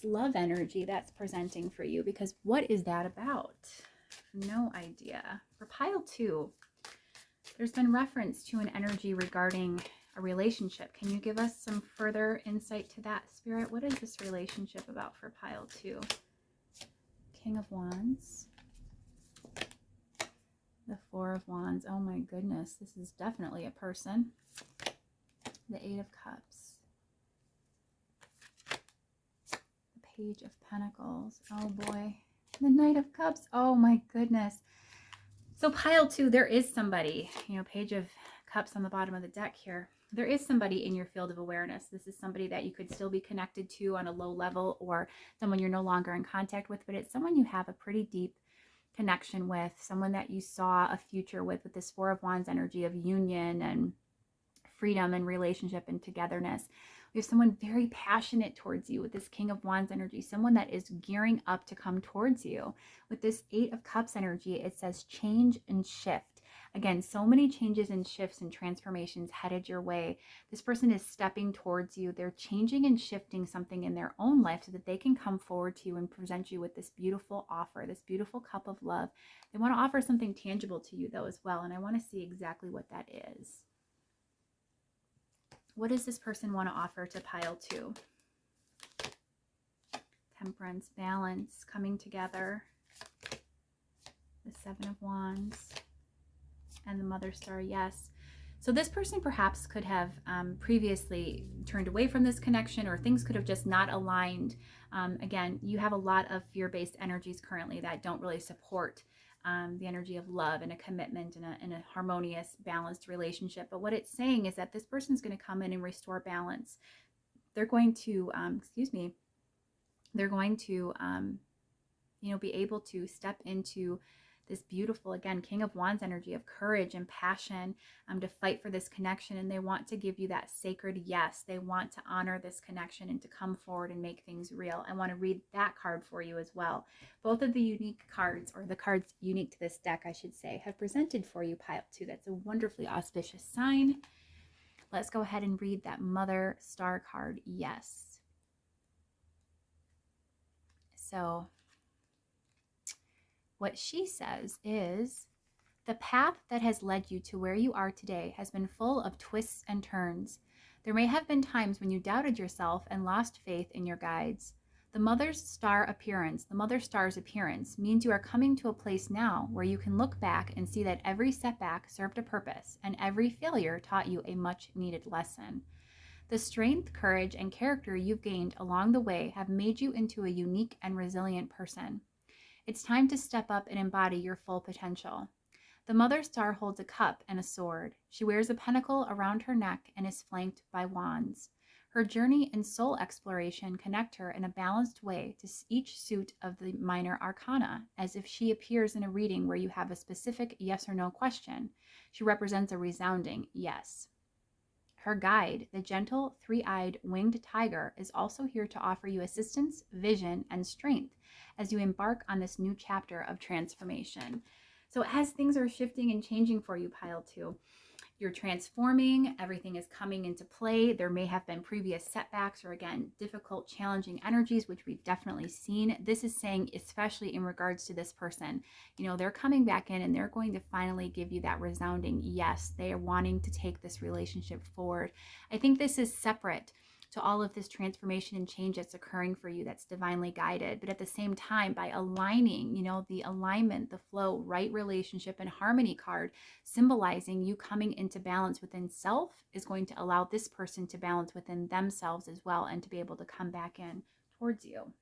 love energy that's presenting for you, because what is that about? No idea. For pile 2, there's been reference to an energy regarding a relationship. Can you give us some further insight to that, Spirit? What is this relationship about for pile 2? King of Wands. The Four of Wands. Oh my goodness. This is definitely a person. The Eight of Cups. The Page of Pentacles. Oh boy. The Knight of Cups. Oh my goodness. So pile 2, there is somebody, Page of Cups on the bottom of the deck here. There is somebody in your field of awareness. This is somebody that you could still be connected to on a low level, or someone you're no longer in contact with, but it's someone you have a pretty deep connection with, someone that you saw a future with this Four of Wands energy of union and freedom and relationship and togetherness. We have someone very passionate towards you with this King of Wands energy, someone that is gearing up to come towards you. With this Eight of Cups energy, it says change and shift. Again, so many changes and shifts and transformations headed your way. This person is stepping towards you. They're changing and shifting something in their own life so that they can come forward to you and present you with this beautiful offer, this beautiful cup of love. They want to offer something tangible to you, though, as well. And I want to see exactly what that is. What does this person want to offer to pile 2? Temperance, balance, coming together. The Seven of Wands. And the Mother Star, yes. So this person perhaps could have previously turned away from this connection, or things could have just not aligned. Again, you have a lot of fear-based energies currently that don't really support the energy of love and a commitment and a harmonious, balanced relationship. But what it's saying is that this person's going to come in and restore balance. They're going to, they're going to, be able to step into this beautiful, again, King of Wands energy of courage and passion to fight for this connection. And they want to give you that sacred yes. They want to honor this connection and to come forward and make things real. I want to read that card for you as well. Both of the unique cards, or the cards unique to this deck, I should say, have presented for you pile 2. That's a wonderfully auspicious sign. Let's go ahead and read that Mother Star card, yes. So what she says is, the path that has led you to where you are today has been full of twists and turns. There may have been times when you doubted yourself and lost faith in your guides. The Mother Star's appearance means you are coming to a place now where you can look back and see that every setback served a purpose, and every failure taught you a much needed lesson. The strength, courage, and character you've gained along the way have made you into a unique and resilient person. It's time to step up and embody your full potential. The Mother Star holds a cup and a sword. She wears a pentacle around her neck and is flanked by wands. Her journey and soul exploration connect her in a balanced way to each suit of the minor arcana, as if she appears in a reading where you have a specific yes or no question. She represents a resounding yes. Her guide, the gentle, three-eyed winged tiger, is also here to offer you assistance, vision, and strength as you embark on this new chapter of transformation. So as things are shifting and changing for you, pile 2, you're transforming, everything is coming into play. There may have been previous setbacks or, again, difficult, challenging energies, which we've definitely seen. This is saying, especially in regards to this person, they're coming back in and they're going to finally give you that resounding yes. They are wanting to take this relationship forward. I think this is separate to all of this transformation and change that's occurring for you, that's divinely guided. But at the same time, by aligning, the alignment, the flow, right relationship, and harmony card, symbolizing you coming into balance within self, is going to allow this person to balance within themselves as well, and to be able to come back in towards you.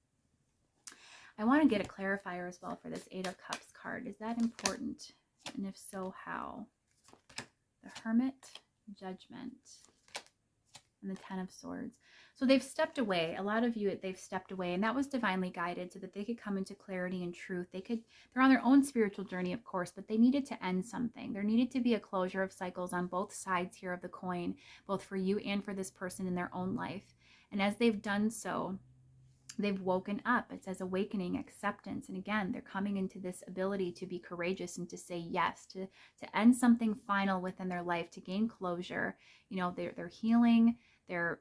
I want to get a clarifier as well for this 8 of Cups card. Is that important? And if so, how? The Hermit, Judgment, and the 10 of Swords. So they've stepped away. A lot of you, they've stepped away, and that was divinely guided so that they could come into clarity and truth. They're on their own spiritual journey, of course, but they needed to end something. There needed to be a closure of cycles on both sides here of the coin, both for you and for this person in their own life. And as they've done so, they've woken up. It says awakening, acceptance. And again, they're coming into this ability to be courageous and to say yes, to end something final within their life, to gain closure. They're healing. They're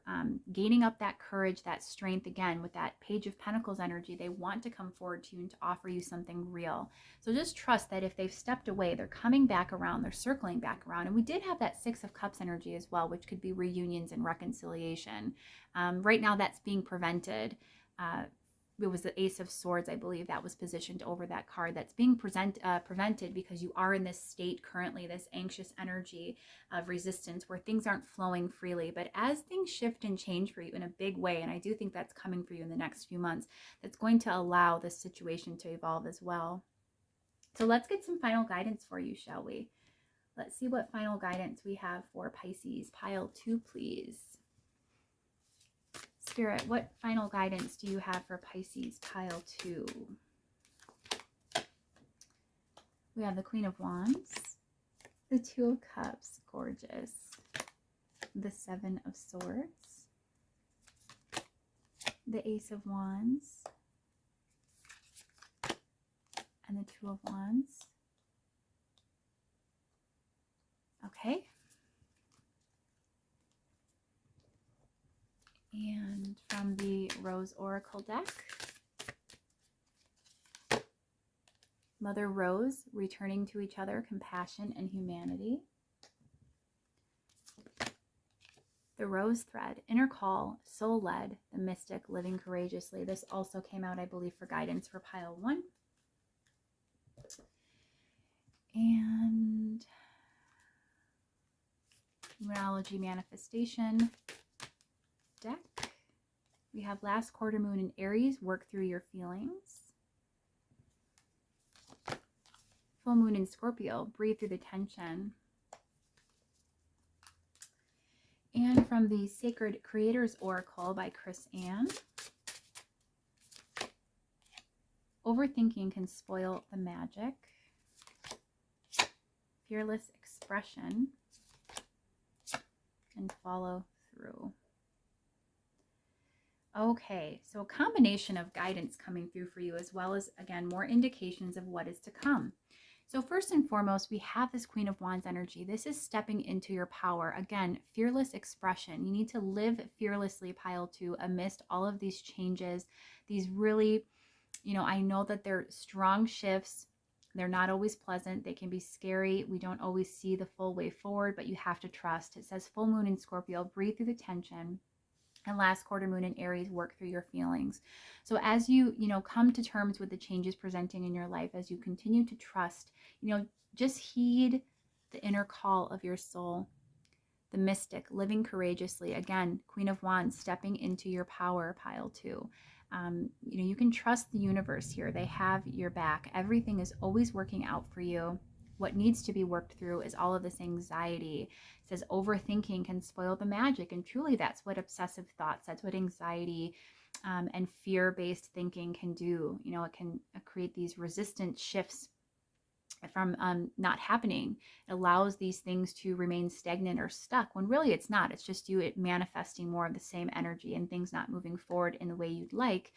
gaining up that courage, that strength, again, with that Page of Pentacles energy. They want to come forward to you and to offer you something real. So just trust that if they've stepped away, they're coming back around, they're circling back around. And we did have that 6 of Cups energy as well, which could be reunions and reconciliation. Right now, that's being prevented. It was the Ace of Swords, I believe, that was positioned over that card. That's being prevented because you are in this state currently, this anxious energy of resistance where things aren't flowing freely. But as things shift and change for you in a big way, and I do think that's coming for you in the next few months, that's going to allow this situation to evolve as well. So let's get some final guidance for you, shall we? Let's see what final guidance we have for Pisces. Pile 2, please. Spirit, what final guidance do you have for Pisces? Pile 2. We have the Queen of Wands, the 2 of Cups, gorgeous, the 7 of Swords, the Ace of Wands, and the 2 of Wands. Okay. And from the Rose Oracle deck, Mother Rose, returning to each other, compassion and humanity. The Rose Thread, inner call, soul-led, the mystic, living courageously. This also came out, I believe, for guidance for pile 1. And Numerology Manifestation deck. We have last quarter moon in Aries, work through your feelings. Full moon in Scorpio, breathe through the tension. And from the Sacred Creators Oracle by Chris Ann, overthinking can spoil the magic. Fearless expression and follow through. Okay, so a combination of guidance coming through for you, as well as, again, more indications of what is to come. So first and foremost, we have this Queen of Wands energy. This is stepping into your power. Again, fearless expression. You need to live fearlessly, pile 2, amidst all of these changes. These really, I know that they're strong shifts. They're not always pleasant. They can be scary. We don't always see the full way forward, but you have to trust. It says full moon in Scorpio, breathe through the tension. And last quarter moon in Aries, work through your feelings. So as you, come to terms with the changes presenting in your life, as you continue to trust, just heed the inner call of your soul, the mystic, living courageously. Again, Queen of Wands, stepping into your power, pile 2. You can trust the universe here. They have your back. Everything is always working out for you. What needs to be worked through is all of this anxiety. It says overthinking can spoil the magic. And truly, that's what obsessive thoughts, that's what anxiety and fear-based thinking can do. It can create these resistant shifts not happening. It allows these things to remain stagnant or stuck when really it's not. It's just it manifesting more of the same energy and things not moving forward in the way you'd like,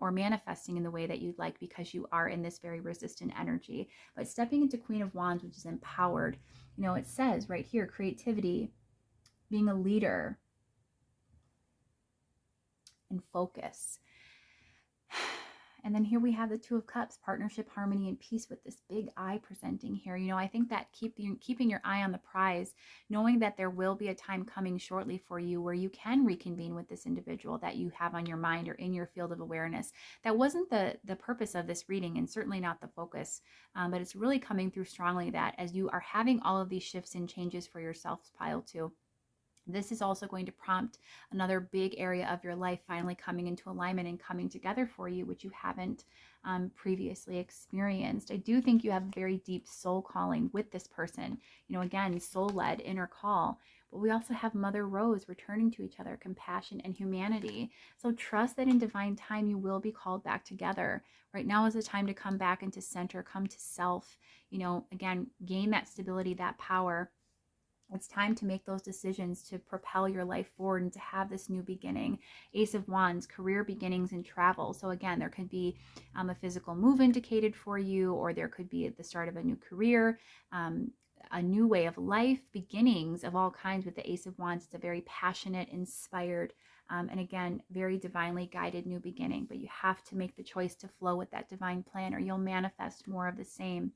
or manifesting in the way that you'd like because you are in this very resistant energy. But stepping into Queen of Wands, which is empowered, it says right here, creativity, being a leader, and focus. And then here we have the Two of Cups, partnership, harmony, and peace with this big eye presenting here. I think that keeping your eye on the prize, knowing that there will be a time coming shortly for you where you can reconvene with this individual that you have on your mind or in your field of awareness. That wasn't the purpose of this reading, and certainly not the focus, but it's really coming through strongly that as you are having all of these shifts and changes for yourself, pile 2, this is also going to prompt another big area of your life finally coming into alignment and coming together for you, which you haven't previously experienced. I do think you have a very deep soul calling with this person. Again, soul-led inner call. But we also have Mother Rose returning to each other, compassion and humanity. So trust that in divine time you will be called back together. Right now is the time to come back into center, come to self, again, gain that stability, that power. It's time to make those decisions to propel your life forward and to have this new beginning. Ace of Wands, career beginnings and travel. So again, there could be a physical move indicated for you, or there could be at the start of a new career, a new way of life, beginnings of all kinds with the Ace of Wands. It's a very passionate, inspired, and again, very divinely guided new beginning. But you have to make the choice to flow with that divine plan, or you'll manifest more of the same.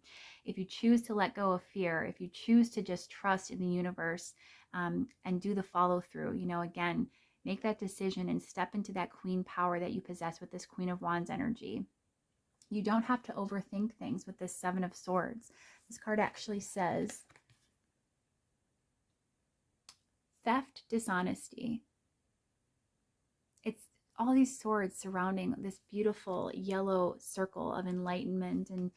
If you choose to let go of fear, if you choose to just trust in the universe, and do the follow through, again, make that decision and step into that queen power that you possess with this Queen of Wands energy. You don't have to overthink things with this Seven of Swords. This card actually says theft, dishonesty. It's all these swords surrounding this beautiful yellow circle of enlightenment and,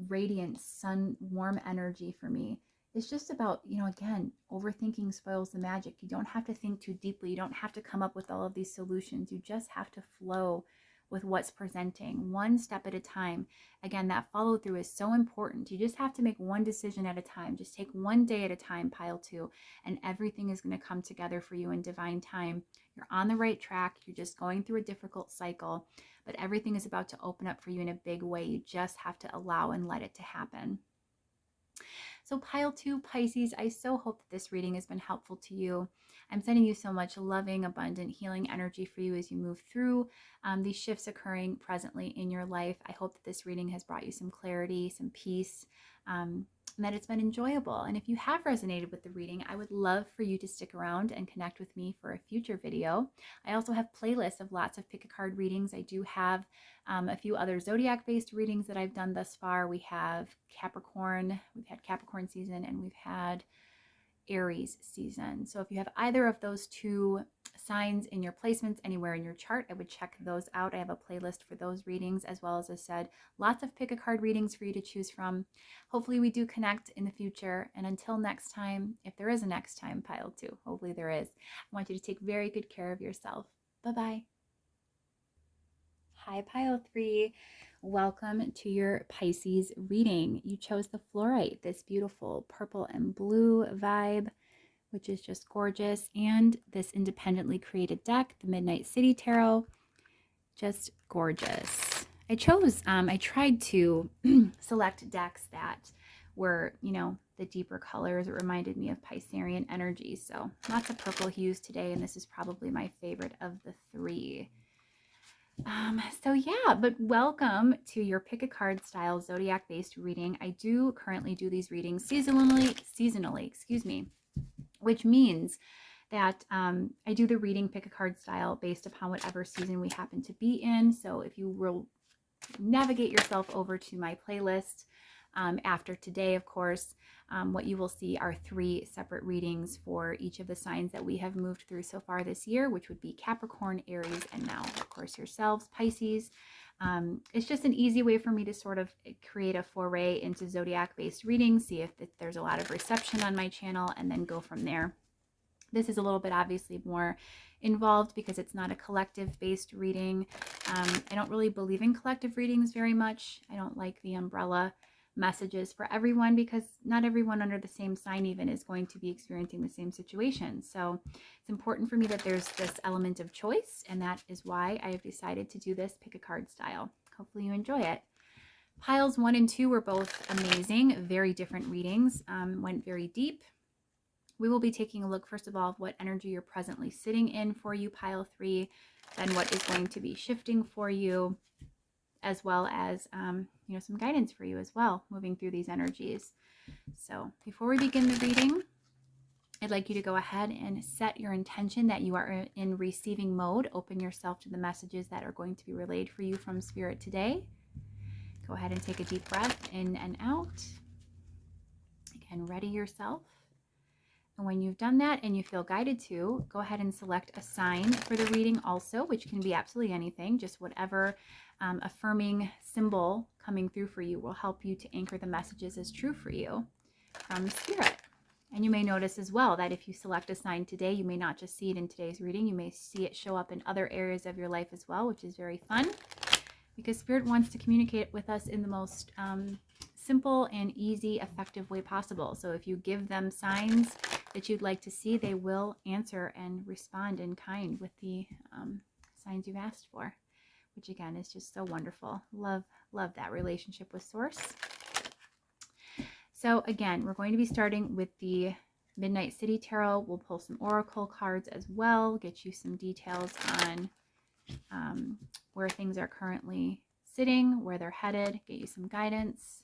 radiant sun, warm energy for me. It's just about, again, overthinking spoils the magic. You don't have to think too deeply. You don't have to come up with all of these solutions. You just have to flow with what's presenting one step at a time. Again, that follow through is so important. You just have to make one decision at a time. Just take one day at a time, pile 2, and everything is going to come together for you in divine time. You're on the right track. You're just going through a difficult cycle, but everything is about to open up for you in a big way. You just have to allow and let it to happen. So pile 2, Pisces, I so hope that this reading has been helpful to you. I'm sending you so much loving, abundant, healing energy for you as you move through these shifts occurring presently in your life. I hope that this reading has brought you some clarity, some peace, and that it's been enjoyable. And if you have resonated with the reading, I would love for you to stick around and connect with me for a future video. I also have playlists of lots of pick a card readings. I do have a few other zodiac-based readings that I've done thus far. We have Capricorn, we've had Capricorn season, and we've had Aries season. So if you have either of those two signs in your placements anywhere in your chart, I would check those out. I have a playlist for those readings, as well as I said, lots of pick a card readings for you to choose from. Hopefully we do connect in the future. And until next time, if there is a next time, pile 2, hopefully there is, I want you to take very good care of yourself. Bye-bye. Hi, pile 3. Welcome to your Pisces reading. You chose the fluorite, this beautiful purple and blue vibe, which is just gorgeous, and this independently created deck, the Midnight City Tarot, just gorgeous. I tried to select decks that were, the deeper colors. It reminded me of Piscean energy, so lots of purple hues today, and this is probably my favorite of the 3. So yeah, but welcome to your pick a card style zodiac based reading. I do currently do these readings seasonally, excuse me, which means that I do the reading pick a card style based upon whatever season we happen to be in. So if you will navigate yourself over to my playlist after today, of course, what you will see are 3 separate readings for each of the signs that we have moved through so far this year, which would be Capricorn, Aries, and now, of course, yourselves, Pisces. It's just an easy way for me to sort of create a foray into zodiac-based readings, see if there's a lot of reception on my channel, and then go from there. This is a little bit obviously more involved because it's not a collective-based reading. I don't really believe in collective readings very much. I don't like the umbrella messages for everyone, because not everyone under the same sign even is going to be experiencing the same situation. So it's important for me that there's this element of choice, and that is why I have decided to do this pick a card style. Hopefully you enjoy it. Piles 1 and 2 were both amazing, very different readings, went very deep. We will be taking a look, first of all, of what energy you're presently sitting in for you, pile 3, then what is going to be shifting for you, as well as some guidance for you as well, moving through these energies. So before we begin the reading, I'd like you to go ahead and set your intention that you are in receiving mode. Open yourself to the messages that are going to be relayed for you from Spirit today. Go ahead and take a deep breath in and out. Again, ready yourself. And when you've done that and you feel guided to, go ahead and select a sign for the reading also, which can be absolutely anything. Just whatever affirming symbol coming through for you will help you to anchor the messages as true for you from Spirit. And you may notice as well that if you select a sign today, you may not just see it in today's reading. You may see it show up in other areas of your life as well, which is very fun, because Spirit wants to communicate with us in the most simple and easy, effective way possible. So if you give them signs that you'd like to see, they will answer and respond in kind with the signs you've asked for, which again is just so wonderful. Love that relationship with Source. So again, we're going to be starting with the Midnight City Tarot. We'll pull some oracle cards as well, get you some details on where things are currently sitting, where they're headed, get you some guidance,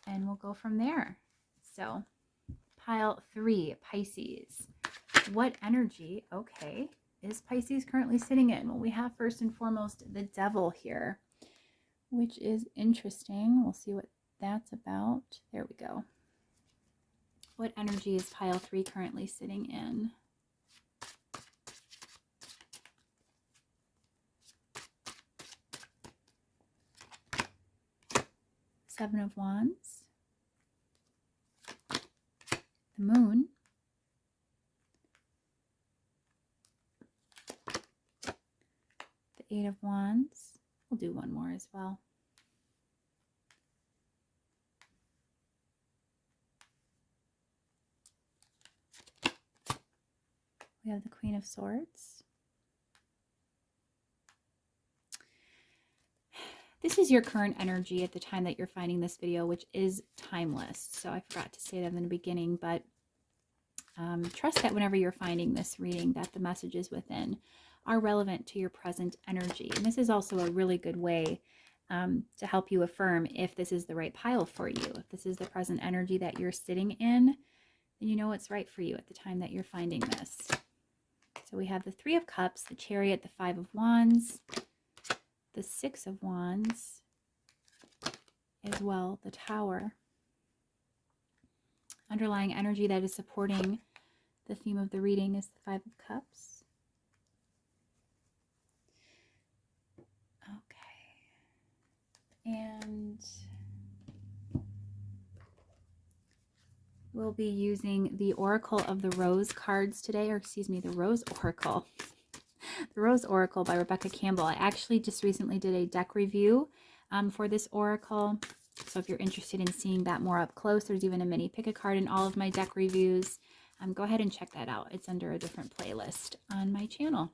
and we'll go from there. So pile 3, Pisces. What energy, okay, is Pisces currently sitting in? Well, we have first and foremost the Devil here, which is interesting. We'll see what that's about. There we go. What energy is pile 3 currently sitting in? Seven of Wands, the Moon, the Eight of Wands. We'll do one more as well. We have the Queen of Swords. This is your current energy at the time that you're finding this video, which is timeless. So I forgot to say that in the beginning, but trust that whenever you're finding this reading, that the messages within are relevant to your present energy. And this is also a really good way to help you affirm if this is the right pile for you. If this is the present energy that you're sitting in, then you know it's right for you at the time that you're finding this. So we have the Three of Cups, the Chariot, the Five of Wands, the Six of Wands, as well the Tower. Underlying energy that is supporting the theme of the reading is the Five of Cups. Okay. And we'll be using the Oracle of the Rose cards today, or excuse me, the Rose Oracle. The Rose Oracle by Rebecca Campbell. I actually just recently did a deck review for this oracle. So if you're interested in seeing that more up close, there's even a mini pick a card in all of my deck reviews. Go ahead and check that out. It's under a different playlist on my channel.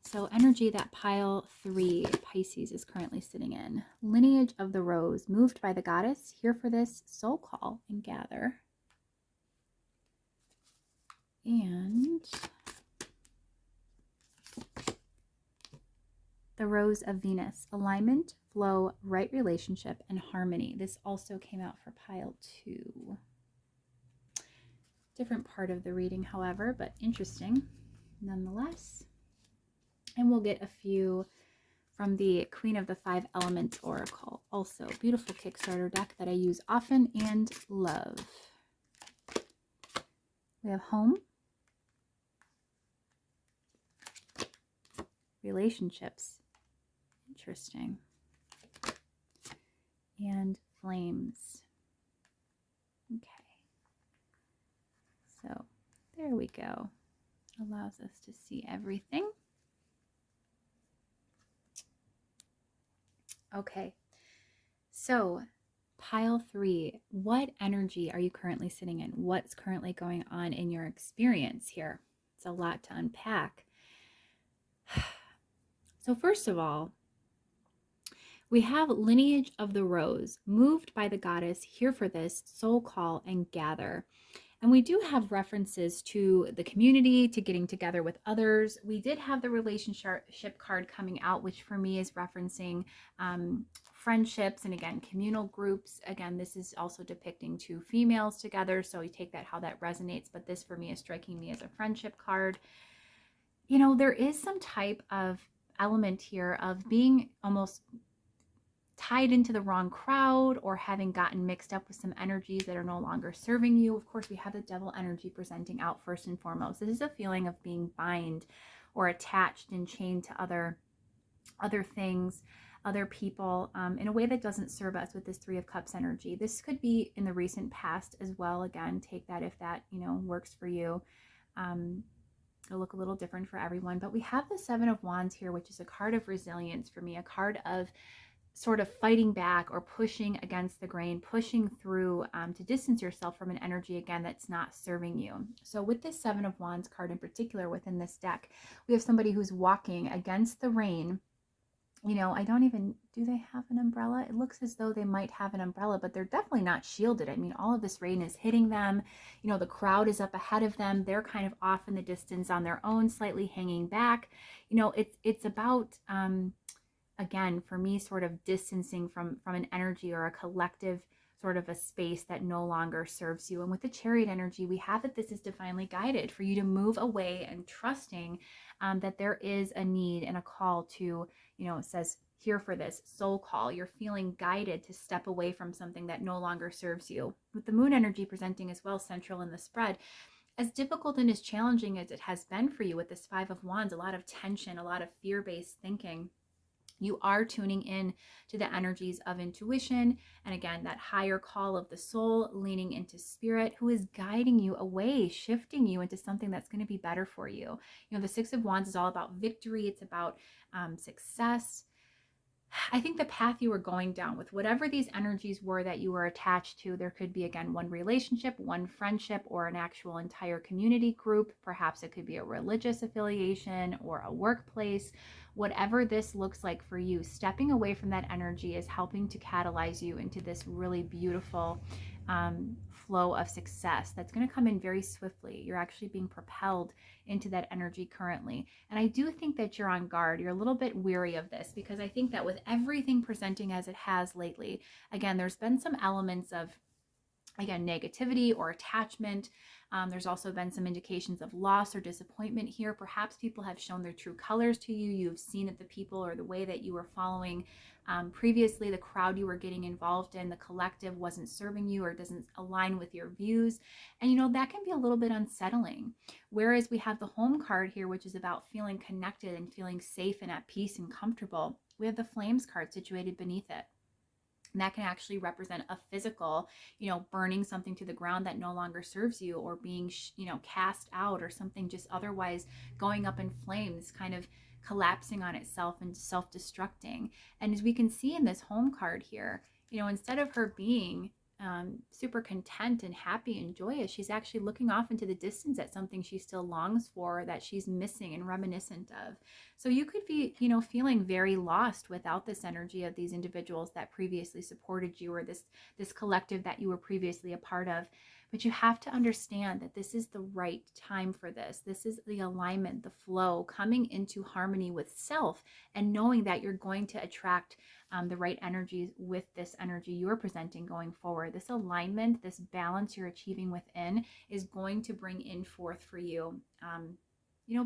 So energy that pile 3 Pisces is currently sitting in. Lineage of the Rose, moved by the goddess, here for this soul call and gather. And the Rose of Venus, alignment, flow, right relationship, and harmony. This also came out for pile 2. Different part of the reading, however, but interesting nonetheless. And we'll get a few from the Queen of the Five Elements Oracle. Also, beautiful Kickstarter deck that I use often and love. We have home, relationships, interesting, and flames. Okay, so there we go. Allows us to see everything. Okay, So, pile 3, what energy are you currently sitting in? What's currently going on in your experience here? It's a lot to unpack. So, first of all, we have lineage of the rose, moved by the goddess, here for this, soul call and gather. And we do have references to the community, to getting together with others. We did have the relationship card coming out, which for me is referencing friendships and again, communal groups. Again, this is also depicting two females together. So you take that how that resonates. But this for me is striking me as a friendship card. You know, there is some type of element here of being almost tied into the wrong crowd or having gotten mixed up with some energies that are no longer serving you. Of course, we have the devil energy presenting out first and foremost. This is a feeling of being bind or attached and chained to other things, other people, in a way that doesn't serve us with this Three of Cups energy. This could be in the recent past as well. Again, take that if that, works for you. It'll look a little different for everyone. But we have the Seven of Wands here, which is a card of resilience for me, a card of sort of fighting back or pushing against the grain, pushing through to distance yourself from an energy, again, that's not serving you. So with this Seven of Wands card in particular within this deck, we have somebody who's walking against the rain. I don't even, do they have an umbrella? It looks as though they might have an umbrella, but they're definitely not shielded. I mean, all of this rain is hitting them. The crowd is up ahead of them. They're kind of off in the distance on their own, slightly hanging back. It's about, again, for me, sort of distancing from an energy or a collective sort of a space that no longer serves you. And with the Chariot energy, we have that this is divinely guided for you to move away and trusting that there is a need and a call to, it says here for this soul call. You're feeling guided to step away from something that no longer serves you. With the Moon energy presenting as well central in the spread, as difficult and as challenging as it has been for you with this Five of Wands, a lot of tension, a lot of fear-based thinking, you are tuning in to the energies of intuition. And again, that higher call of the soul, leaning into spirit, who is guiding you away, shifting you into something that's going to be better for you. The Six of Wands is all about victory. It's about success. I think the path you were going down with whatever these energies were that you were attached to, there could be, again, one relationship, one friendship, or an actual entire community group. Perhaps it could be a religious affiliation or a workplace. Whatever this looks like for you, stepping away from that energy is helping to catalyze you into this really beautiful flow of success that's going to come in very swiftly. You're actually being propelled into that energy currently. And I do think that you're on guard. You're a little bit weary of this because I think that with everything presenting as it has lately, again, there's been some elements of, again, negativity or attachment. There's also been some indications of loss or disappointment here. Perhaps people have shown their true colors to you. You've seen that the people or the way that you were following previously, the crowd you were getting involved in, the collective wasn't serving you or doesn't align with your views. And, that can be a little bit unsettling. Whereas we have the Home card here, which is about feeling connected and feeling safe and at peace and comfortable. We have the Flames card situated beneath it. And that can actually represent a physical, burning something to the ground that no longer serves you, or being, cast out, or something just otherwise going up in flames, kind of collapsing on itself and self-destructing. And as we can see in this Home card here, instead of her being super content and happy and joyous, she's actually looking off into the distance at something she still longs for, that she's missing and reminiscent of. So you could be, feeling very lost without this energy of these individuals that previously supported you, or this collective that you were previously a part of. But you have to understand that this is the right time for this. This is the alignment, the flow, coming into harmony with self, and knowing that you're going to attract the right energies with this energy you're presenting going forward. This alignment, this balance you're achieving within is going to bring in forth for you,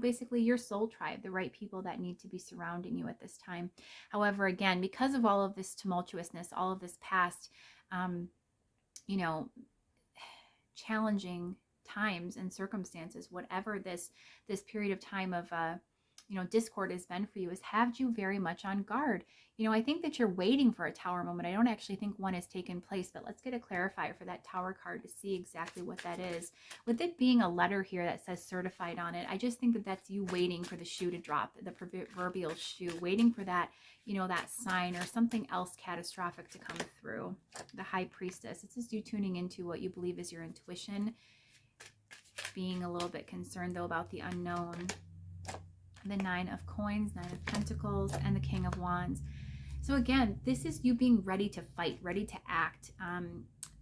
basically your soul tribe, the right people that need to be surrounding you at this time. However, again, because of all of this tumultuousness, all of this past, challenging times and circumstances, whatever this period of time of discord has been for you is have you very much on guard. I think that you're waiting for a tower moment. I don't actually think one has taken place, but let's get a clarifier for that tower card to see exactly what that is. With it being a letter here that says certified on it, I just think that that's you waiting for the shoe to drop, the proverbial shoe, waiting for that, that sign or something else catastrophic to come through. The High Priestess, it's just you tuning into what you believe is your intuition, being a little bit concerned though about the unknown. The Nine of Coins, Nine of Pentacles, and the King of Wands. So again, this is you being ready to fight, ready to act,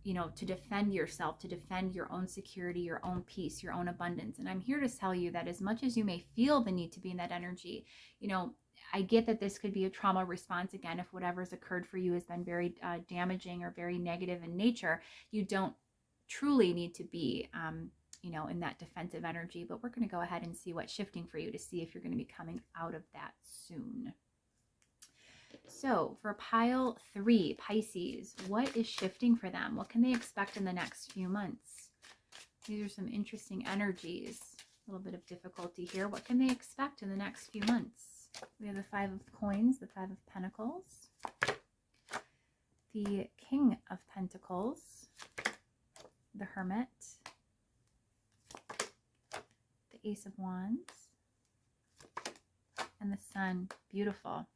to defend yourself, to defend your own security, your own peace, your own abundance. And I'm here to tell you that as much as you may feel the need to be in that energy, I get that this could be a trauma response. Again, if whatever's occurred for you has been very damaging or very negative in nature, you don't truly need to be in that defensive energy. But we're going to go ahead and see what's shifting for you to see if you're going to be coming out of that soon. So for pile 3, Pisces, what is shifting for them? What can they expect in the next few months? These are some interesting energies. A little bit of difficulty here. What can they expect in the next few months? We have the 5 of Coins, the 5 of Pentacles, the King of Pentacles, the Hermit, the Ace of Wands, and the Sun. Beautiful.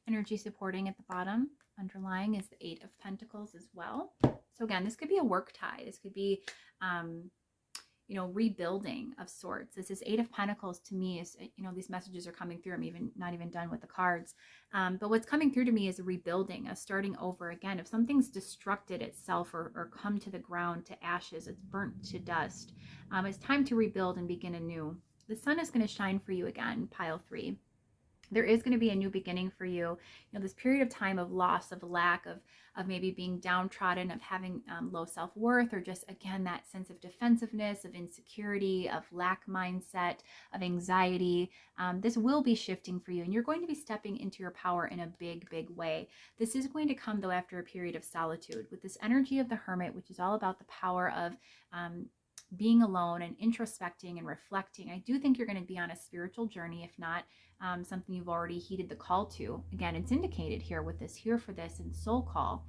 Energy supporting at the bottom, underlying, is the 8 of Pentacles as well. So again, this could be a work tie. This could be, rebuilding of sorts. This is 8 of Pentacles to me is, these messages are coming through. I'm not even done with the cards. But what's coming through to me is a rebuilding, a starting over again. If something's destructed itself or come to the ground, to ashes, it's burnt to dust, it's time to rebuild and begin anew. The sun is going to shine for you again, pile 3. There is going to be a new beginning for you. This period of time of loss, of lack, of maybe being downtrodden, of having low self-worth, or just, again, that sense of defensiveness, of insecurity, of lack mindset, of anxiety. This will be shifting for you, and you're going to be stepping into your power in a big, big way. This is going to come, though, after a period of solitude. With this energy of the Hermit, which is all about the power of being alone and introspecting and reflecting. I do think you're going to be on a spiritual journey, if not something you've already heeded the call to. Again, it's indicated here with this Here for This and Soul Call.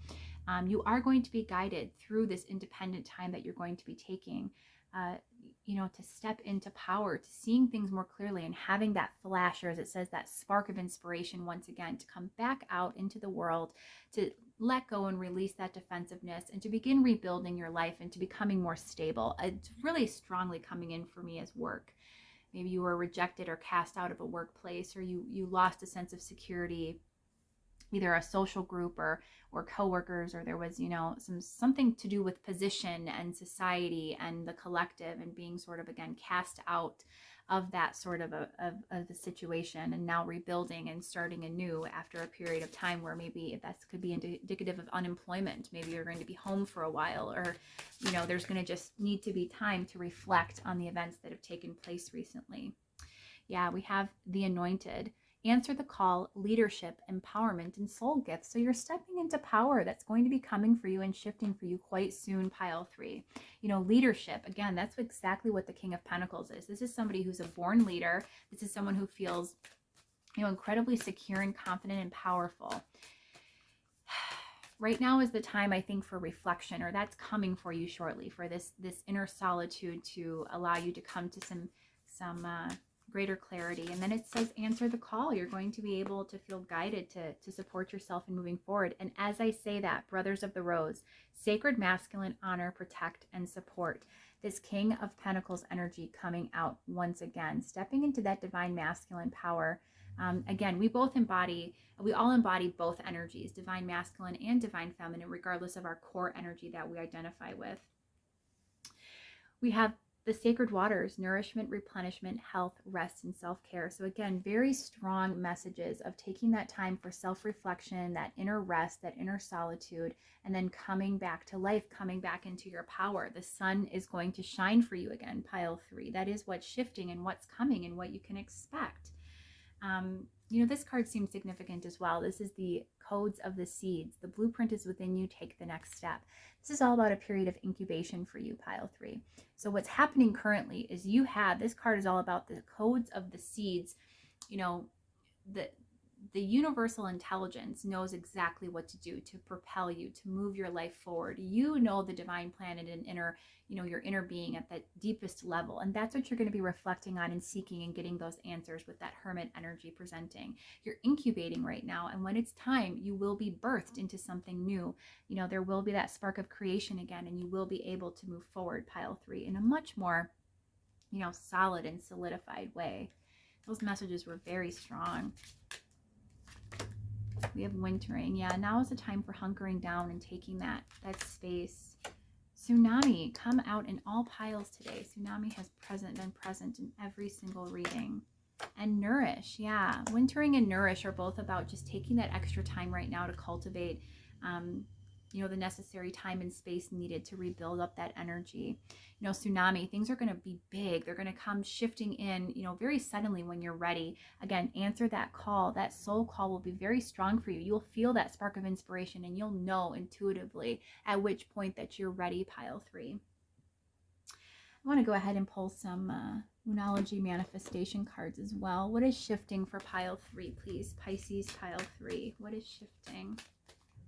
You are going to be guided through this independent time that you're going to be taking, to step into power, to seeing things more clearly and having that flash, or as it says, that spark of inspiration once again, to come back out into the world, to let go and release that defensiveness, and to begin rebuilding your life and to becoming more stable. It's really strongly coming in for me as work. Maybe you were rejected or cast out of a workplace, or you lost a sense of security, either a social group or coworkers, or there was, something to do with position and society and the collective, and being sort of, again, cast out of that sort of the situation, and now rebuilding and starting anew after a period of time where maybe that could be indicative of unemployment. Maybe you're going to be home for a while, or there's going to just need to be time to reflect on the events that have taken place recently. Yeah, we have the Anointed. Answer the call, leadership, empowerment, and soul gifts. So you're stepping into power that's going to be coming for you and shifting for you quite soon, pile 3. Leadership, again, that's exactly what the King of Pentacles is. This is somebody who's a born leader. This is someone who feels, incredibly secure and confident and powerful. Right now is the time, I think, for reflection, or that's coming for you shortly, for this inner solitude to allow you to come to some greater clarity. And then it says, answer the call. You're going to be able to feel guided to support yourself in moving forward. And as I say that, Brothers of the Rose, sacred masculine, honor, protect, and support. This King of Pentacles energy coming out once again, stepping into that divine masculine power. Again, we all embody both energies, divine masculine and divine feminine, regardless of our core energy that we identify with. We have the sacred waters, nourishment, replenishment, health, rest, and self-care. So again, very strong messages of taking that time for self-reflection, that inner rest, that inner solitude, and then coming back to life, coming back into your power. The sun is going to shine for you again, pile 3. That is what's shifting and what's coming and what you can expect. this card seems significant as well. This is the codes of the seeds. The blueprint is within you. Take the next step. This is all about a period of incubation for you, pile 3. So what's happening currently is this card is all about the codes of the seeds. The universal intelligence knows exactly what to do to propel you, to move your life forward. You know the divine plan and your inner being at that deepest level. And that's what you're going to be reflecting on and seeking and getting those answers with that hermit energy presenting. You're incubating right now. And when it's time, you will be birthed into something new. There will be that spark of creation again, and you will be able to move forward, pile 3, in a much more, solid and solidified way. Those messages were very strong. We have wintering. Yeah, now is the time for hunkering down and taking that space. Tsunami, come out in all piles today. Tsunami has been present in every single reading. And nourish. Yeah, wintering and nourish are both about just taking that extra time right now to cultivate, the necessary time and space needed to rebuild up that energy. Tsunami, things are going to be big. They're going to come shifting in, very suddenly when you're ready. Again, answer that call. That soul call will be very strong for you. You'll feel that spark of inspiration, and you'll know intuitively at which point that you're ready, pile 3. I want to go ahead and pull some Moonology manifestation cards as well. What is shifting for pile 3, please? Pisces, pile 3. What is shifting?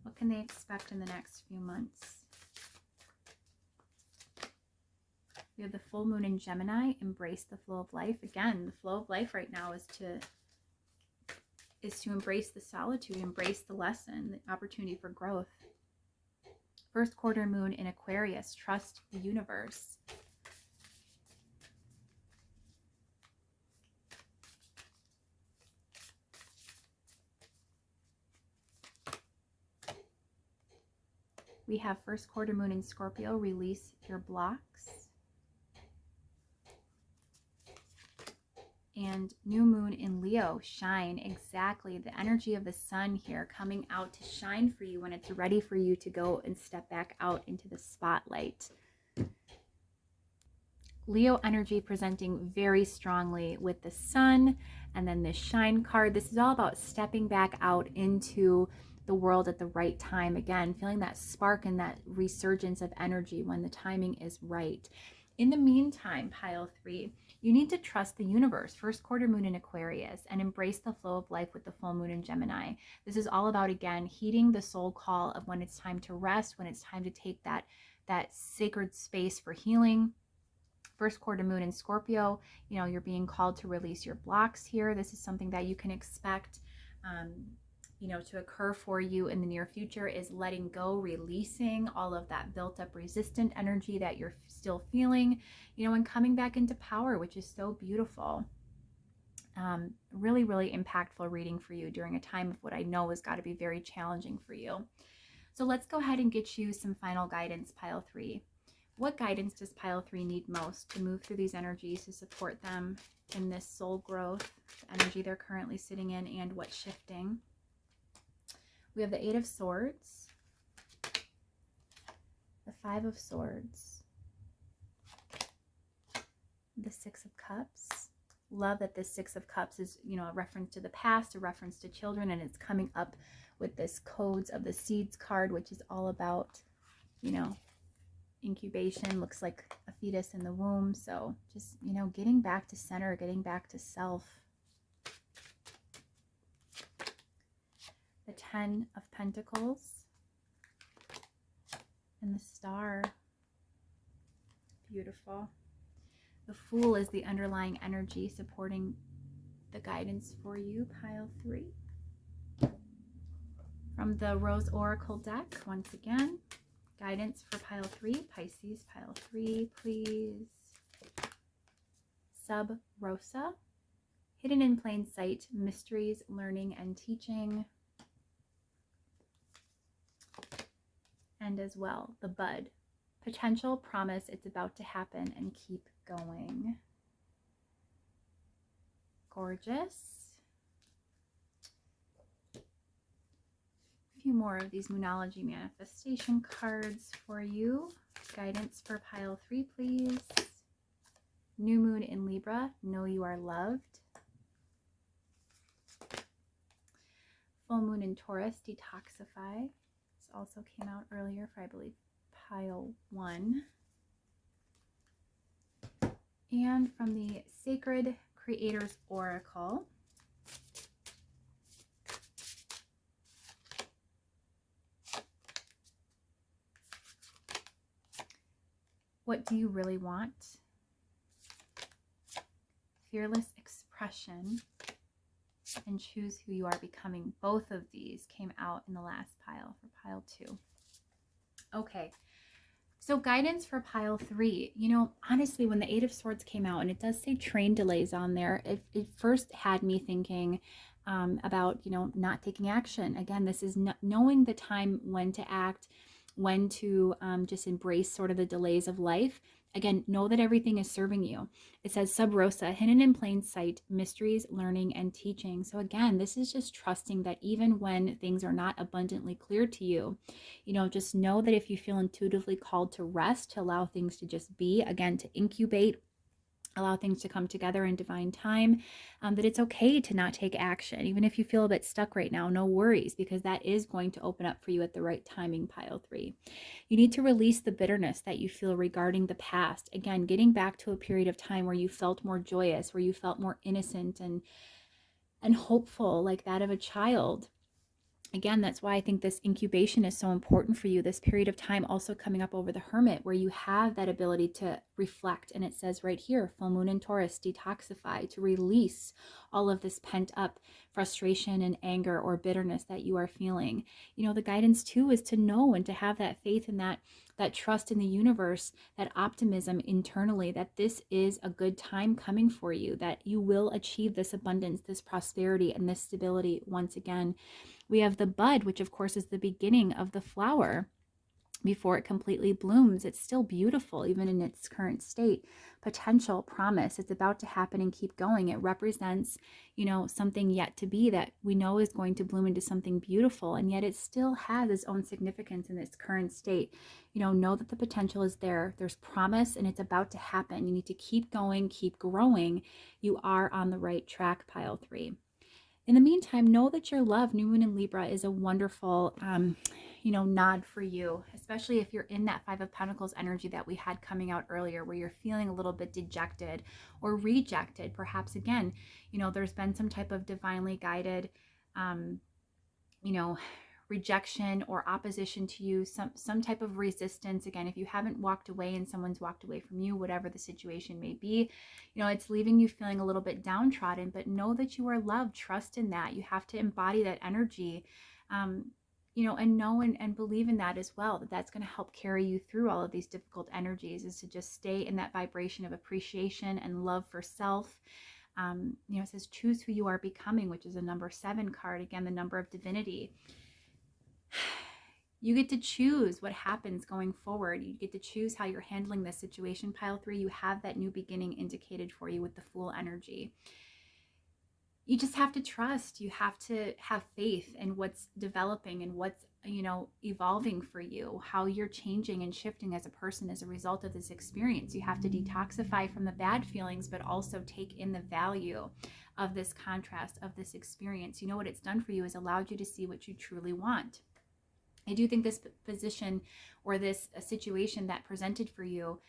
What can they expect in the next few months? We have the full moon in Gemini. Embrace the flow of life. Again, the flow of life right now is to embrace the solitude, embrace the lesson, the opportunity for growth. First quarter moon in Aquarius. Trust the universe. We have first quarter moon in Scorpio. Release your blocks. And new moon in Leo. Shine. Exactly. The energy of the sun here coming out to shine for you when it's ready for you to go and step back out into the spotlight. Leo energy presenting very strongly with the sun and then this shine card. This is all about stepping back out into the world at the right time. Again, feeling that spark and that resurgence of energy when the timing is right. In the meantime, pile 3, you need to trust the universe. First quarter moon in Aquarius, and embrace the flow of life with the full moon in Gemini. This is all about, again, heeding the soul call of when it's time to rest, when it's time to take that sacred space for healing. First quarter moon in Scorpio, you're being called to release your blocks here. This is something that you can expect to occur for you in the near future, is letting go, releasing all of that built up resistant energy that you're still feeling, and coming back into power, which is so beautiful. Really, really impactful reading for you during a time of what I know has got to be very challenging for you. So let's go ahead and get you some final guidance, pile 3. What guidance does pile 3 need most to move through these energies, to support them in this soul growth, the energy they're currently sitting in, and what's shifting? We have the 8 of Swords, the 5 of Swords, the 6 of Cups. Love that this 6 of Cups is, a reference to the past, a reference to children, and it's coming up with this Codes of the Seeds card, which is all about, incubation. Looks like a fetus in the womb. So just, getting back to center, getting back to self. The 10 of Pentacles and the Star. Beautiful. The Fool is the underlying energy supporting the guidance for you, pile 3. From the Rose Oracle deck, once again, guidance for pile 3, Pisces, pile 3, please. Sub Rosa, hidden in plain sight, mysteries, learning, and teaching. And as well, the Bud, potential, promise, it's about to happen, and keep going. Gorgeous. A few more of these Moonology manifestation cards for you. Guidance for pile 3, please. New moon in Libra, know you are loved. full moon in Taurus, detoxify. This also came out earlier for, I believe, pile 1. And from the Sacred Creators Oracle, what do you really want? Fearless expression and choose who you are becoming. Both of these came out in the last pile for pile 2. Okay. So guidance for pile 3, honestly, when the 8 of Swords came out, and it does say train delays on there, it first had me thinking about, not taking action. Again, this is knowing the time when to act, when to just embrace sort of the delays of life. Again, know that everything is serving you. It says Sub Rosa, hidden in plain sight, mysteries, learning, and teaching. So again, this is just trusting that even when things are not abundantly clear to you, just know that if you feel intuitively called to rest, to allow things to just be, again, to incubate, allow things to come together in divine time, that it's okay to not take action. Even if you feel a bit stuck right now, no worries, because that is going to open up for you at the right timing, pile 3. You need to release the bitterness that you feel regarding the past. Again, getting back to a period of time where you felt more joyous, where you felt more innocent and hopeful, like that of a child. Again, that's why I think this incubation is so important for you. This period of time also coming up over the Hermit, where you have that ability to reflect. And it says right here, full moon in Taurus, detoxify, to release all of this pent up frustration and anger or bitterness that you are feeling. The guidance too is to know and to have that faith and that trust in the universe, that optimism internally, that this is a good time coming for you, that you will achieve this abundance, this prosperity, and this stability once again. We have the bud, which of course is the beginning of the flower. Before it completely blooms, it's still beautiful, even in its current state. Potential, promise, it's about to happen and keep going. It represents, something yet to be that we know is going to bloom into something beautiful, and yet it still has its own significance in its current state. Know that the potential is there. There's promise, and it's about to happen. You need to keep going, keep growing. You are on the right track, pile 3. In the meantime, know that your love, new moon in Libra, is a wonderful, nod for you, especially if you're in that 5 of Pentacles energy that we had coming out earlier, where you're feeling a little bit dejected or rejected. Perhaps, again, there's been some type of divinely guided, rejection or opposition to you, some type of resistance. Again, if you haven't walked away and someone's walked away from you, whatever the situation may be, it's leaving you feeling a little bit downtrodden, but know that you are loved. Trust in that. You have to embody that energy, and know and believe in that as well, that's going to help carry you through all of these difficult energies, is to just stay in that vibration of appreciation and love for self. It says choose who you are becoming, which is a number 7 card. Again, the number of divinity. You get to choose what happens going forward. You get to choose how you're handling this situation, pile 3. You have that new beginning indicated for you with the Fool energy. You just have to trust. You have to have faith in what's developing and what's, evolving for you, how you're changing and shifting as a person as a result of this experience. You have to detoxify from the bad feelings, but also take in the value of this contrast, of this experience. What it's done for you is allowed you to see what you truly want. I do think this position or this situation that presented for you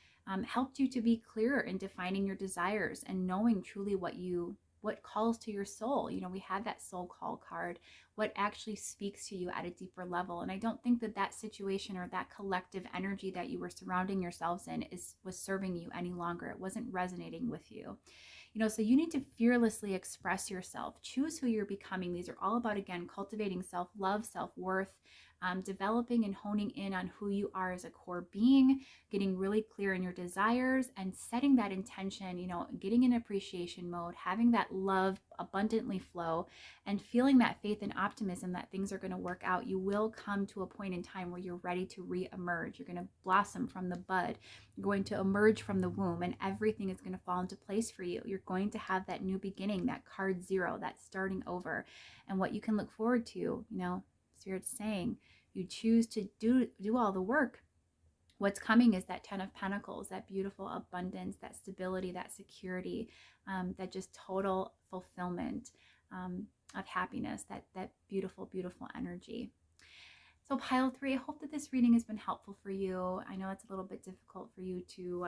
helped you to be clearer in defining your desires and knowing truly what calls to your soul. We had that soul call card, what actually speaks to you at a deeper level. And I don't think that situation or that collective energy that you were surrounding yourselves in was serving you any longer. It wasn't resonating with you. So you need to fearlessly express yourself, choose who you're becoming. These are all about, again, cultivating self-love, self-worth, developing and honing in on who you are as a core being, getting really clear in your desires and setting that intention, getting in appreciation mode, having that love abundantly flow and feeling that faith and optimism that things are going to work out. You will come to a point in time where you're ready to re-emerge. You're going to blossom from the bud. You're going to emerge from the womb, and everything is going to fall into place for you. You're going to have that new beginning, that card 0, that starting over, and what you can look forward to. Spirit's saying you choose to do all the work. What's coming is that 10 of Pentacles, that beautiful abundance, that stability, that security, that just total fulfillment. happiness, that beautiful, beautiful energy. So pile 3, I hope that this reading has been helpful for you. I know it's a little bit difficult for you to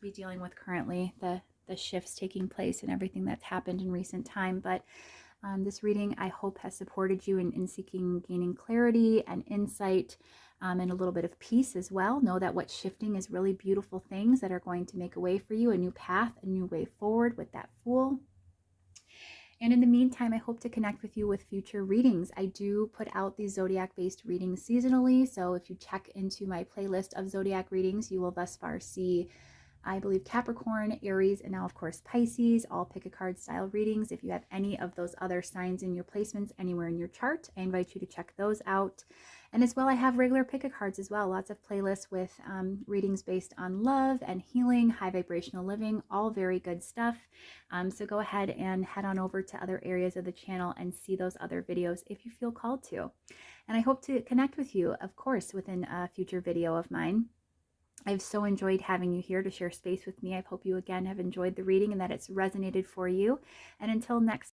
be dealing with currently, the shifts taking place and everything that's happened in recent time, but this reading, I hope, has supported you in seeking, gaining clarity and insight, and a little bit of peace as well. Know that what's shifting is really beautiful things that are going to make a way for you, a new path, a new way forward with that Fool. And in the meantime, I hope to connect with you with future readings. I do put out these zodiac-based readings seasonally, so if you check into my playlist of zodiac readings, you will thus far see, I believe, Capricorn, Aries, and now, of course, Pisces, all pick a card style readings. If you have any of those other signs in your placements anywhere in your chart, I invite you to check those out. And as well, I have regular pick a cards as well. Lots of playlists with readings based on love and healing, high vibrational living, all very good stuff. So go ahead and head on over to other areas of the channel and see those other videos if you feel called to. And I hope to connect with you, of course, within a future video of mine. I've so enjoyed having you here to share space with me. I hope you again have enjoyed the reading and that it's resonated for you. And until next